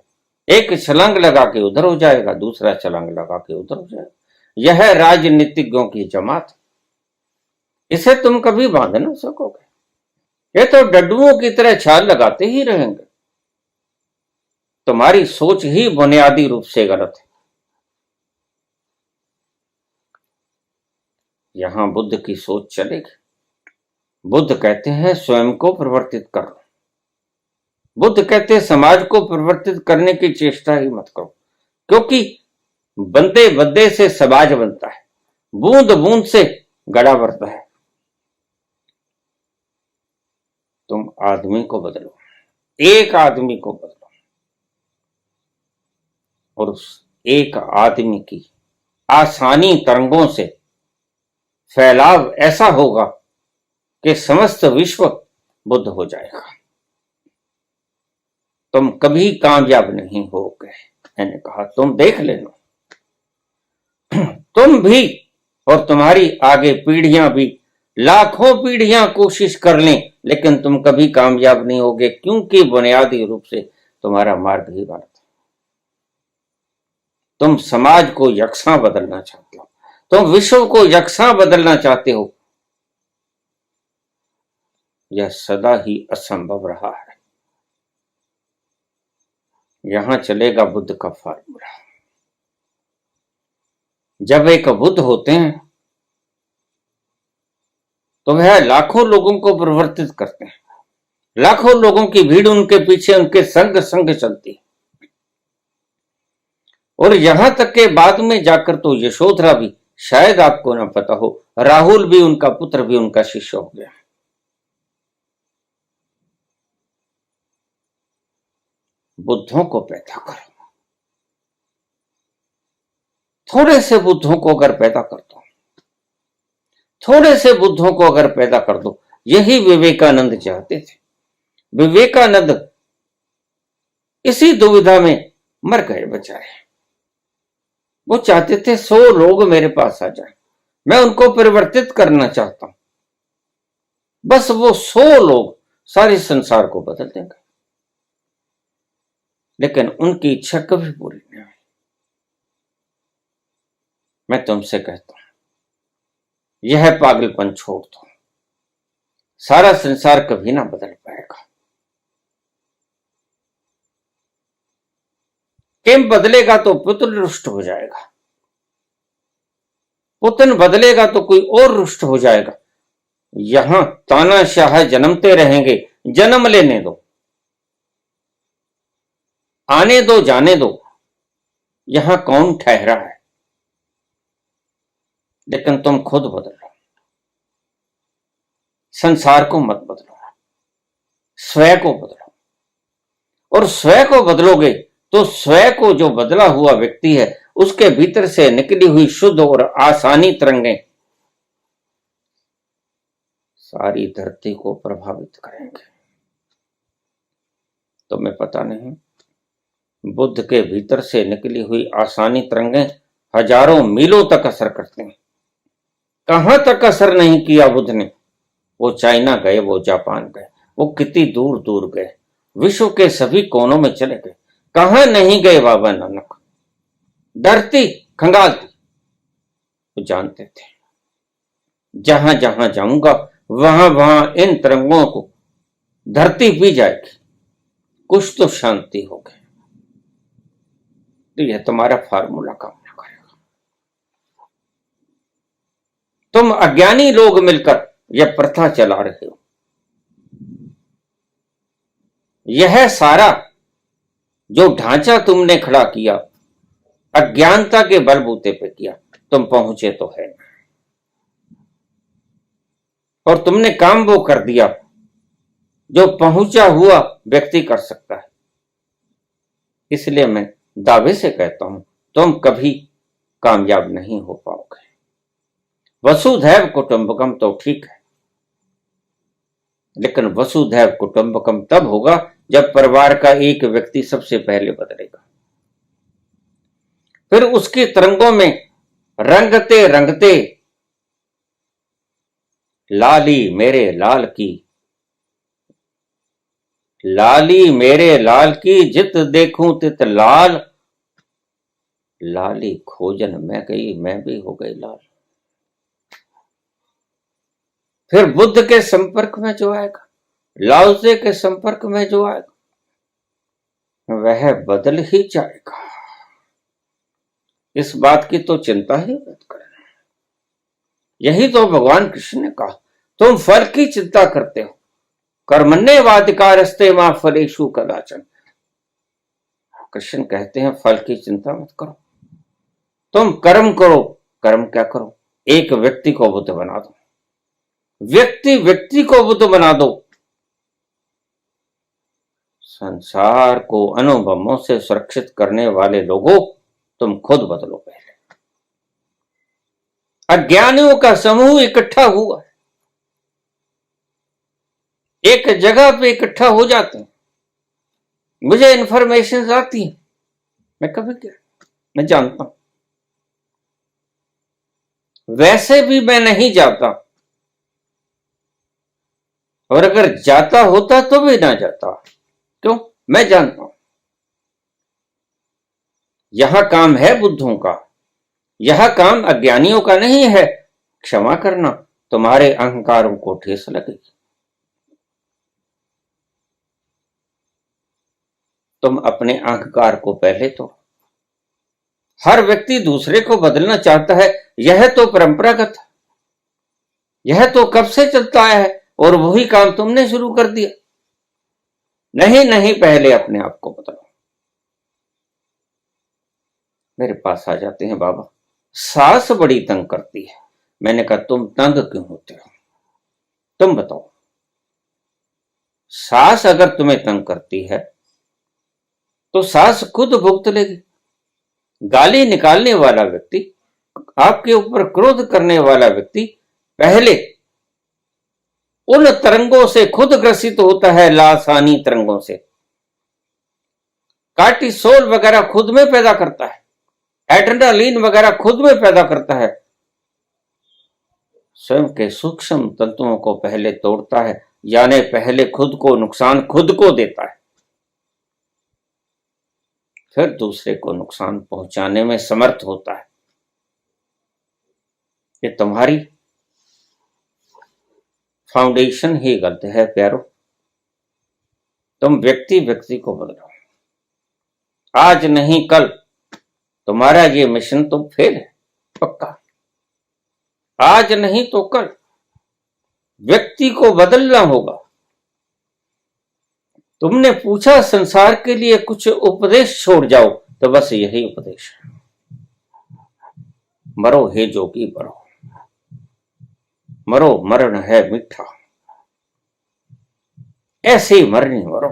S1: एक छलांग लगा के उधर हो जाएगा, दूसरा छलांग लगा के उधर हो जाएगा। यह राजनीतिज्ञों की जमात, इसे तुम कभी बांध ना सकोगे। ये तो डड्डुओं की तरह छाल लगाते ही रहेंगे। तुम्हारी सोच ही बुनियादी रूप से गलत है। यहां बुद्ध की सोच चलेगी। बुद्ध कहते हैं स्वयं को परिवर्तित करो। बुद्ध कहते हैं समाज को परिवर्तित करने की चेष्टा ही मत करो, क्योंकि बंदे बंदे से समाज बनता है, बूंद बूंद से गड़ा भरता है। तुम आदमी को बदलो, एक आदमी को बदलो, और उस एक आदमी की आसानी तरंगों से फैलाव ऐसा होगा कि समस्त विश्व बुद्ध हो जाएगा। तुम कभी कामयाब नहीं होगे। मैंने कहा तुम देख लेना, तुम भी और तुम्हारी आगे पीढ़ियां भी लाखों पीढ़ियां कोशिश कर लें, लेकिन तुम कभी कामयाब नहीं होगे, क्योंकि बुनियादी रूप से तुम्हारा मार्ग ही गलत है। तुम समाज को यकसा बदलना चाहते हो, तुम विश्व को यकसा बदलना चाहते हो, यह सदा ही असंभव रहा है। यहां चलेगा बुद्ध का फार्मूला। जब एक बुद्ध होते हैं तो वह लाखों लोगों को परिवर्तित करते हैं, लाखों लोगों की भीड़ उनके पीछे उनके संग संग चलती है। और यहां तक के बाद में जाकर तो यशोधरा भी, शायद आपको ना पता हो, राहुल भी उनका पुत्र भी उनका शिष्य हो गया। बुद्धों को पैदा करो, थोड़े से बुद्धों को अगर पैदा कर दो, थोड़े से बुद्धों को अगर पैदा कर दो, यही विवेकानंद चाहते थे। विवेकानंद इसी दुविधा में मर गए बेचारे। वो चाहते थे 100 लोग मेरे पास आ जाएं, मैं उनको परिवर्तित करना चाहता हूं, बस वो 100 लोग सारे संसार को बदल देंगे। लेकिन उनकी इच्छा कभी पूरी नहीं हुई। मैं तुमसे कहता हूं, यह पागलपन छोड़ दो, सारा संसार कभी ना बदल पाएगा। किम बदलेगा तो पुत्र रुष्ट हो जाएगा, पुतन बदलेगा तो कोई और रुष्ट हो जाएगा। यहां तानाशाह जन्मते रहेंगे, जन्म लेने दो, आने दो जाने दो, यहां कौन ठहरा है। लेकिन तुम खुद बदलो, संसार को मत बदलो, स्वयं को बदलो। और स्वयं को बदलोगे तो स्वयं को जो बदला हुआ व्यक्ति है, उसके भीतर से निकली हुई शुद्ध और आसानी तरंगें सारी धरती को प्रभावित करेंगे। तुम्हें पता नहीं, बुद्ध के भीतर से निकली हुई आसानी तरंगें हजारों मीलों तक असर करते हैं। कहां तक असर नहीं किया बुद्ध ने? वो चाइना गए, वो जापान गए, वो कितनी दूर दूर गए, विश्व के सभी कोनों में चले गए। कहां नहीं गए बाबा नानक? डरती खंगालती। वो जानते थे जहां जहां जाऊंगा वहां वहां इन तरंगों को धरती पी जाएगी, कुछ तो शांति होगी। तो यह तुम्हारा फार्मूला काम न करेगा। तुम अज्ञानी लोग मिलकर यह प्रथा चला रहे हो। यह सारा जो ढांचा तुमने खड़ा किया, अज्ञानता के बलबूते पे किया। तुम पहुंचे तो है, और तुमने काम वो कर दिया जो पहुंचा हुआ व्यक्ति कर सकता है। इसलिए मैं दावे से कहता हूं, तुम कभी कामयाब नहीं हो पाओगे। वसुधैव कुटुंबकम तो ठीक है, लेकिन वसुधैव कुटुंबकम तब होगा जब परिवार का एक व्यक्ति सबसे पहले बदलेगा। फिर उसकी तरंगों में रंगते रंगते लाली मेरे लाल की, लाली मेरे लाल की, जित देखूं तित लाल, लाली खोजन में गई, मैं भी हो गई लाल। फिर बुद्ध के संपर्क में जो आएगा, लाओसे के संपर्क में जो आएगा, वह बदल ही जाएगा। इस बात की तो चिंता ही मत करना। यही तो भगवान कृष्ण ने कहा, तुम फल की चिंता करते हो, कर्मण्येवाधिकारस्ते मा फलेषु कदाचन। कृष्ण कहते हैं फल की चिंता मत करो, तुम कर्म करो। कर्म क्या करो? एक व्यक्ति को बुद्ध बना दो, व्यक्ति व्यक्ति को बुद्ध बना दो, संसार को अनुभवों से सुरक्षित करने वाले लोगों, तुम खुद बदलो। पहले अज्ञानियों का समूह इकट्ठा हुआ, एक जगह पे इकट्ठा हो जाते हैं। मुझे इंफॉर्मेशन आती है, मैं कभी क्या, मैं जानता हूं, वैसे भी मैं नहीं जाता, और अगर जाता होता तो भी ना जाता। क्यों? मैं जानता हूं यहां काम है बुद्धों का, यह काम अज्ञानियों का नहीं है। क्षमा करना, तुम्हारे अहंकारों को ठेस लगेगी। तुम अपने अहंकार को पहले तो, हर व्यक्ति दूसरे को बदलना चाहता है, यह तो परंपरागत है, यह तो कब से चलता आया है, और वही काम तुमने शुरू कर दिया। नहीं नहीं, पहले अपने आप को बदलो। मेरे पास आ जाते हैं, बाबा सास बड़ी तंग करती है। मैंने कहा तुम तंग क्यों होते हो, तुम बताओ। सास अगर तुम्हें तंग करती है तो सास खुद भुगत लेगी। गाली निकालने वाला व्यक्ति, आपके ऊपर क्रोध करने वाला व्यक्ति पहले उन तरंगों से खुद ग्रसित होता है, लासानी तरंगों से। कार्टिसोल वगैरह खुद में पैदा करता है, एड्रेनालिन वगैरह खुद में पैदा करता है, स्वयं के सूक्ष्म तंतुओं को पहले तोड़ता है, यानी पहले खुद को नुकसान खुद को देता है, फिर दूसरे को नुकसान पहुंचाने में समर्थ होता है। ये तुम्हारी फाउंडेशन ही गलत है प्यारो। तुम व्यक्ति व्यक्ति को बदलो। आज नहीं कल तुम्हारा ये मिशन तो फेल है, पक्का। आज नहीं तो कल व्यक्ति को बदलना होगा। तुमने पूछा संसार के लिए कुछ उपदेश छोड़ जाओ, तो बस यही उपदेश है। मरो हे जोगी मरो, मरो मरण है मीठा, ऐसे मरनी मरो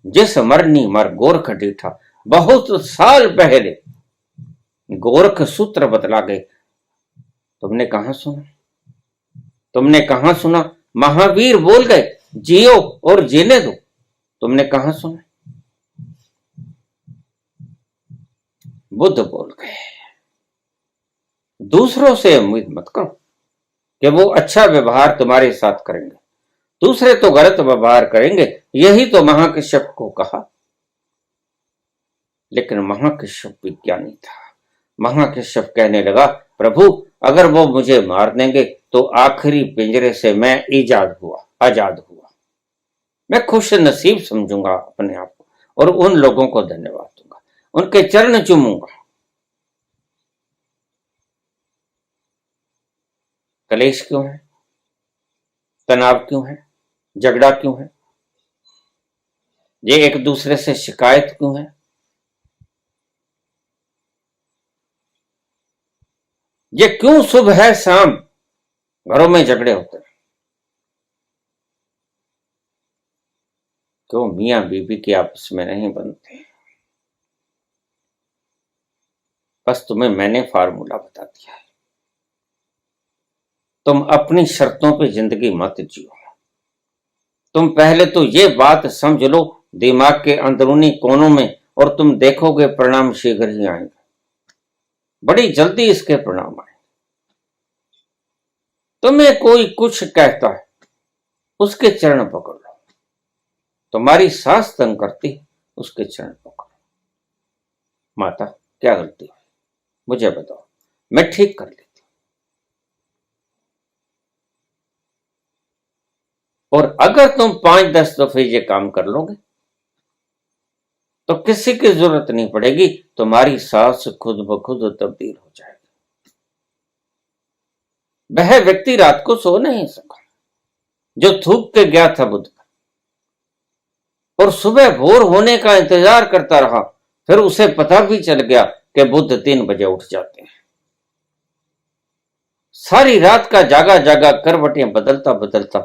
S1: जिस मरनी मर गोरख डीठा। बहुत साल पहले गोरख सूत्र बतला गए, तुमने कहां सुना? तुमने कहां सुना? महावीर बोल गए जियो और जीने दो, तुमने कहां सुना? बुद्ध बोल गए दूसरों से उम्मीद मत करो कि वो अच्छा व्यवहार तुम्हारे साथ करेंगे, दूसरे तो गलत व्यवहार करेंगे। यही तो महाकश्यप को कहा। लेकिन महाकश्यप विज्ञानी था। महाकश्यप कहने लगा, प्रभु अगर वो मुझे मार देंगे तो आखिरी पिंजरे से मैं आजाद हुआ। मैं खुश नसीब समझूंगा अपने आप को, और उन लोगों को धन्यवाद दूंगा, उनके चरण चूमूंगा। कलेश क्यों है? तनाव क्यों है? झगड़ा क्यों है? ये एक दूसरे से शिकायत क्यों है? ये क्यों सुबह है शाम घरों में झगड़े होते हैं? क्यों मियां बीबी के आपस में नहीं बनते? बस तुम्हें मैंने फार्मूला बता दिया है। तुम अपनी शर्तों पे जिंदगी मत जियो। तुम पहले तो ये बात समझ लो दिमाग के अंदरूनी कोनों में, और तुम देखोगे परिणाम शीघ्र ही आएंगे। बड़ी जल्दी इसके परिणाम आए। तुम्हें कोई कुछ कहता है, उसके चरण पकड़ लो। तुम्हारी सास तंग करती, उसके चरण पकड़ो। माता क्या गलती है मुझे बताओ, मैं ठीक कर लेती। और अगर तुम 5-10 दफे ये काम कर लोगे तो किसी की जरूरत नहीं पड़ेगी, तुम्हारी सास खुद ब खुद तब्दील हो जाएगी। वह व्यक्ति रात को सो नहीं सका जो थूक के गया था बुद्ध का, और सुबह भोर होने का इंतजार करता रहा। फिर उसे पता भी चल गया कि बुद्ध 3 बजे उठ जाते हैं। सारी रात का जागा जागा करवटें बदलता बदलता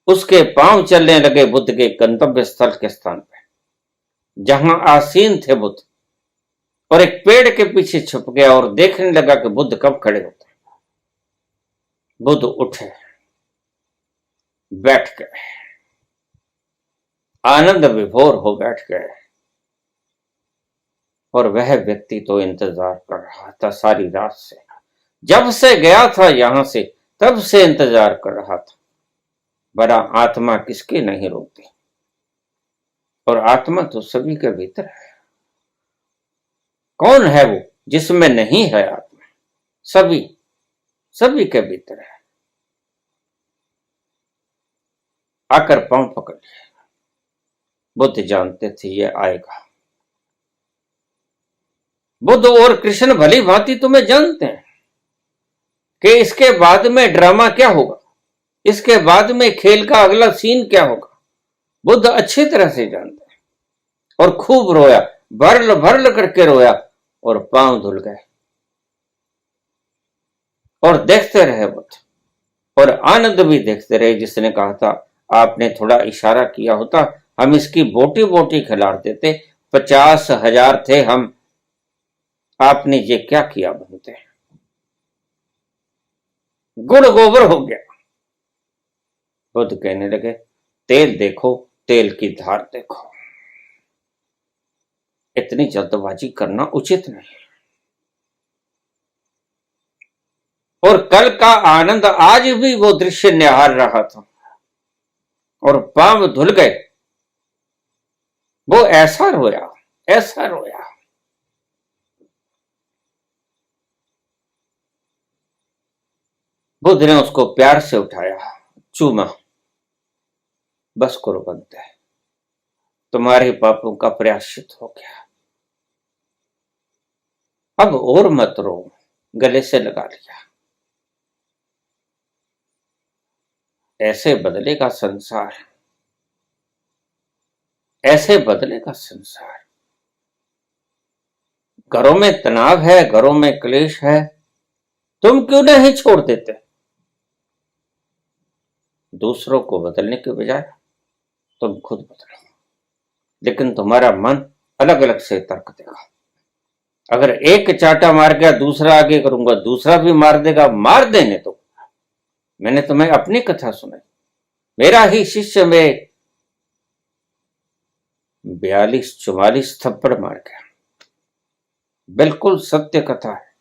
S1: उसके पांव चलने लगे बुद्ध के गंतव्य स्थल के स्थान पे, जहां आसीन थे बुद्ध, और एक पेड़ के पीछे छुप गया और देखने लगा कि बुद्ध कब खड़े होते। बुद्ध उठे, बैठ गए, आनंद विभोर हो बैठ गए। और वह व्यक्ति तो इंतजार कर रहा था सारी रात से, जब से गया था यहां से तब से इंतजार कर रहा था। बड़ा आत्मा किसके नहीं रोती, और आत्मा तो सभी के भीतर है। कौन है वो जिसमें नहीं है आत्मा? सभी के भीतर है। आकर पांव पकड़ लिया। बुद्ध जानते थे ये आएगा। बुद्ध और कृष्ण भली भांति तुम्हें जानते हैं कि इसके बाद में ड्रामा क्या होगा, इसके बाद में खेल का अगला सीन क्या होगा। बुद्ध अच्छी तरह से जानते हैं, और खूब रोया, भरल भरल करके रोया, और पांव धुल गए। और देखते रहे बुद्ध, और आनंद भी देखते रहे। जिसने कहा था आपने थोड़ा इशारा किया होता हम इसकी बोटी बोटी खिलाड़ देते, 50,000 थे हम, आपने ये क्या किया बनते। गुड़ गोबर हो गया। बुद्ध कहने लगे तेल देखो, तेल की धार देखो, इतनी जल्दबाजी करना उचित नहीं। और कल का आनंद आज भी वो दृश्य निहार रहा था, और पांव धुल गए। वो ऐसा रोया, ऐसा रोया। बुद्ध ने उसको प्यार से उठाया, चूमा। बस करो बनते, तुम्हारे पापों का प्रायश्चित हो गया, अब और मत रो। गले से लगा लिया। ऐसे बदलेगा संसार, ऐसे बदलेगा संसार। घरों में तनाव है, घरों में क्लेश है, तुम क्यों नहीं छोड़ देते? दूसरों को बदलने के बजाय तुम खुद बदलो। लेकिन तुम्हारा मन अलग अलग से तर्क देगा। अगर एक चाटा मार गया, दूसरा आगे करूंगा, दूसरा भी मार देगा, मार देने दो। मैंने तुम्हें अपनी कथा सुनाई। मेरा ही शिष्य में 42-44 थप्पड़ मार गया। बिल्कुल सत्य कथा है,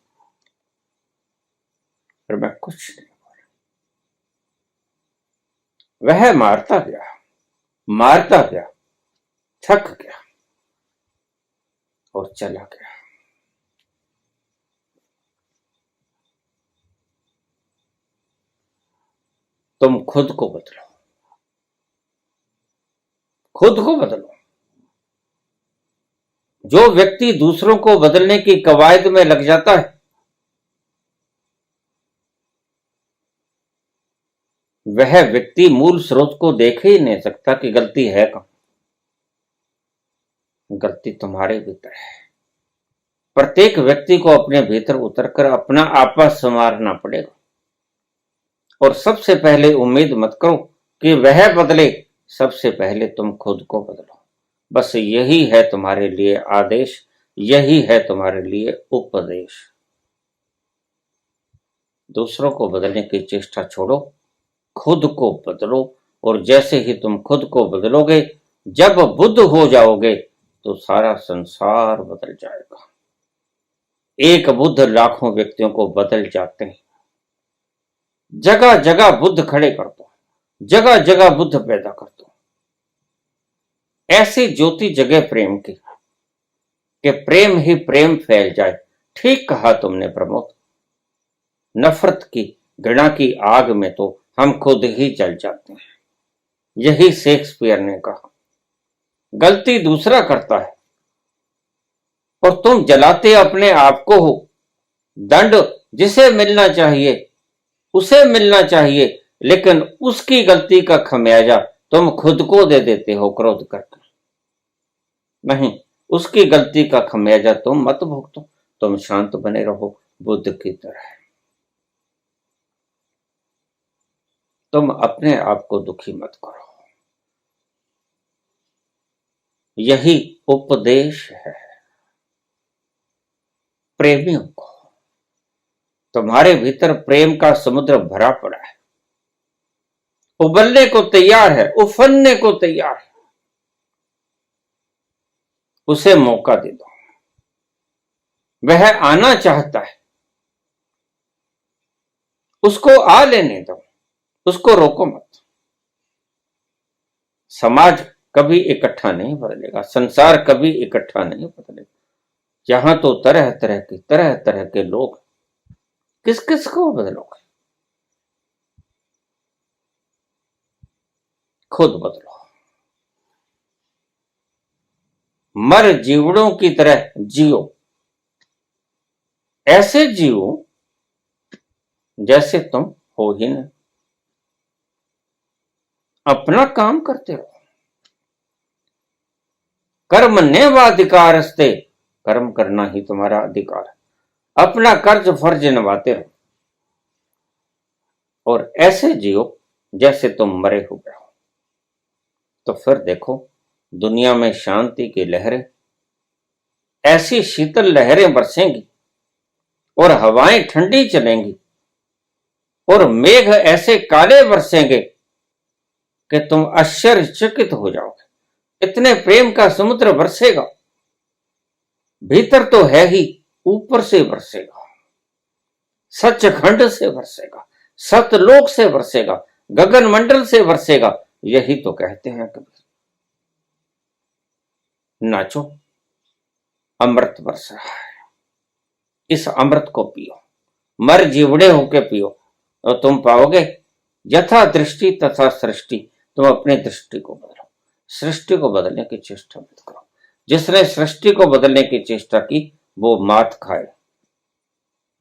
S1: पर मैं कुछ नहीं बोला। वह मारता गया, थक गया और चला गया। तुम खुद को बदलो, खुद को बदलो। जो व्यक्ति दूसरों को बदलने की कवायद में लग जाता है, वह व्यक्ति मूल स्रोत को देख ही नहीं सकता कि गलती है कहां। गलती तुम्हारे भीतर है। प्रत्येक व्यक्ति को अपने भीतर उतरकर अपना आपा संवारना पड़ेगा। और सबसे पहले उम्मीद मत करो कि वह बदले, सबसे पहले तुम खुद को बदलो। बस यही है तुम्हारे लिए आदेश, यही है तुम्हारे लिए उपदेश। दूसरों को बदलने की चेष्टा छोड़ो, खुद को बदलो। और जैसे ही तुम खुद को बदलोगे, जब बुद्ध हो जाओगे, तो सारा संसार बदल जाएगा। एक बुद्ध लाखों व्यक्तियों को बदल जाते हैं। जगह जगह बुद्ध खड़े कर दो, जगह जगह बुद्ध पैदा कर दो। ऐसी ज्योति जगह प्रेम की कि प्रेम ही प्रेम फैल जाए। ठीक कहा तुमने प्रमोद। नफरत की, घृणा की आग में तो हम खुद ही जल जाते हैं। यही शेक्सपियर ने कहा। गलती दूसरा करता है और तुम जलाते अपने आप को हो। दंड जिसे मिलना चाहिए उसे मिलना चाहिए, लेकिन उसकी गलती का खमियाजा तुम खुद को दे देते हो क्रोध करके। नहीं, उसकी गलती का खमियाजा तुम मत भुगतो, तुम शांत बने रहो बुद्ध की तरह। तुम अपने आप को दुखी मत करो। यही उपदेश है प्रेमियों को। तुम्हारे भीतर प्रेम का समुद्र भरा पड़ा है, उबलने को तैयार है, उफनने को तैयार है। उसे मौका दे दो। वह आना चाहता है, उसको आ लेने दो, उसको रोको मत। समाज कभी इकट्ठा नहीं बदलेगा, संसार कभी इकट्ठा नहीं बदलेगा। यहां तो तरह तरह के लोग, किस किस को बदलोगे? खुद बदलो। मर जीवड़ों की तरह जियो। ऐसे जियो जैसे तुम हो ही नहीं। अपना काम करते रहो। कर्मण्येवाधिकारस्ते, कर्म करना ही तुम्हारा अधिकार है। अपना कर्ज फर्ज निभाते रहो और ऐसे जियो जैसे तुम मरे हुए हो। तो फिर देखो, दुनिया में शांति की लहरें, ऐसी शीतल लहरें बरसेंगी और हवाएं ठंडी चलेंगी और मेघ ऐसे काले बरसेंगे कि तुम आश्चर्यचकित हो जाओगे। इतने प्रेम का समुद्र बरसेगा। भीतर तो है ही, ऊपर से बरसेगा, सचखंड से बरसेगा, सतलोक से बरसेगा, गगन मंडल से बरसेगा। यही तो कहते हैं कबीर। नाचो, अमृत बरस रहा है, इस अमृत को पियो, मर जीवड़े होके पियो और तुम पाओगे यथा दृष्टि तथा सृष्टि। तुम अपनी दृष्टि को बदलो, सृष्टि को बदलने की चेष्टा मत करो। जिसने सृष्टि को बदलने की चेष्टा की वो मात खाए।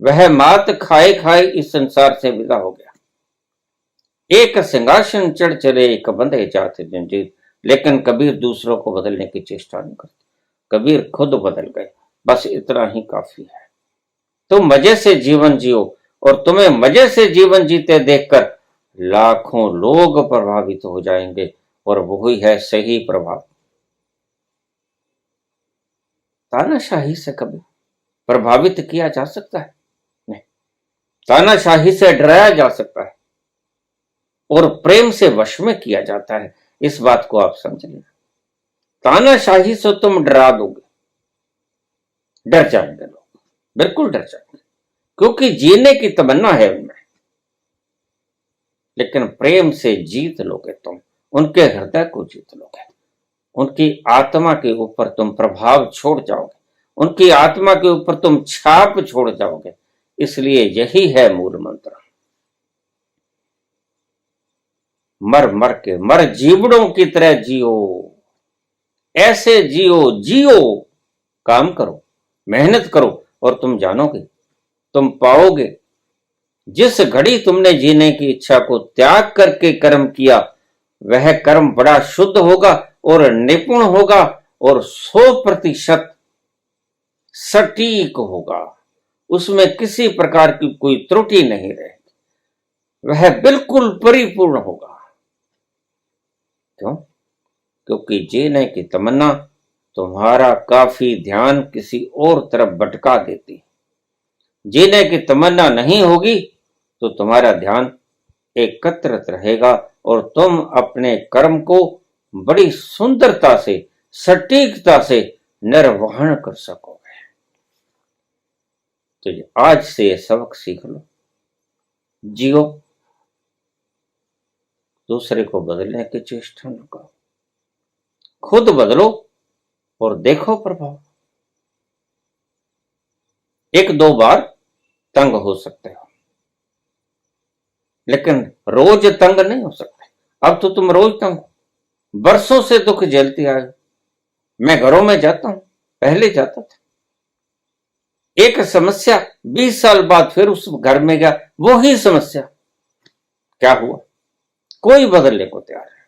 S1: वह मात खाए खाए इस संसार से विदा हो गया। एक सिंहासन चढ़ चले, एक बंधे जात जंजीर। लेकिन कबीर दूसरों को बदलने की चेष्टा नहीं करते। कबीर खुद बदल गए। बस इतना ही काफी है। तुम मजे से जीवन जियो और तुम्हें मजे से जीवन जीते देखकर लाखों लोग प्रभावित हो जाएंगे और वही है सही प्रभाव। तानाशाही से कभी प्रभावित किया जा सकता है? नहीं। तानाशाही से डराया जा सकता है और प्रेम से वश में किया जाता है। इस बात को आप समझ लेना। तानाशाही से तुम डरा दोगे, डर जाएंगे लोग, बिल्कुल डर जाएंगे, क्योंकि जीने की तमन्ना है उनमें। लेकिन प्रेम से जीत लोगे तुम, उनके हृदय को जीत लोगे, उनकी आत्मा के ऊपर तुम प्रभाव छोड़ जाओगे, उनकी आत्मा के ऊपर तुम छाप छोड़ जाओगे। इसलिए यही है मूल मंत्र। मर मर के, मर जीवड़ों की तरह जियो। ऐसे जियो, जियो, काम करो, मेहनत करो और तुम जानोगे, तुम पाओगे। जिस घड़ी तुमने जीने की इच्छा को त्याग करके कर्म किया, वह कर्म बड़ा शुद्ध होगा और निपुण होगा और 100% सटीक होगा। उसमें किसी प्रकार की कोई त्रुटि नहीं रहेगी। वह बिल्कुल परिपूर्ण होगा। क्यों? क्योंकि जीने की तमन्ना तुम्हारा काफी ध्यान किसी और तरफ भटका देती। जीने की तमन्ना नहीं होगी तो तुम्हारा ध्यान एकत्रित रहेगा और तुम अपने कर्म को बड़ी सुंदरता से, सटीकता से निर्वहन कर सकोगे। तो आज से ये सबक सीख लो। जियो, दूसरे को बदलने की चेष्टा न करो, खुद बदलो और देखो प्रभाव। एक दो बार तंग हो सकते हो, लेकिन रोज तंग नहीं हो सकते। अब तो तुम रोज तंग हो, बरसों से दुख झेलती आए। मैं घरों में जाता हूं, पहले जाता था, एक समस्या 20 साल बाद फिर उस घर में गया, वो ही समस्या। क्या हुआ? कोई बदलने को तैयार है।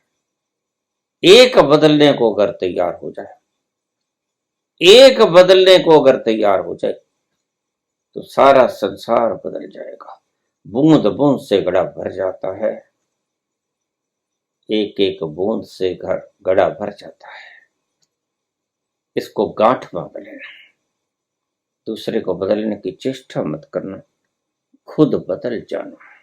S1: एक बदलने को अगर तैयार हो जाए, एक बदलने को अगर तैयार हो जाए तो सारा संसार बदल जाएगा। बूंद बूंद से घड़ा भर जाता है। एक एक बूंद से घर गड़ा भर जाता है। इसको गांठ बांध लेना। दूसरे को बदलने की चेष्टा मत करना, खुद बदल जाना।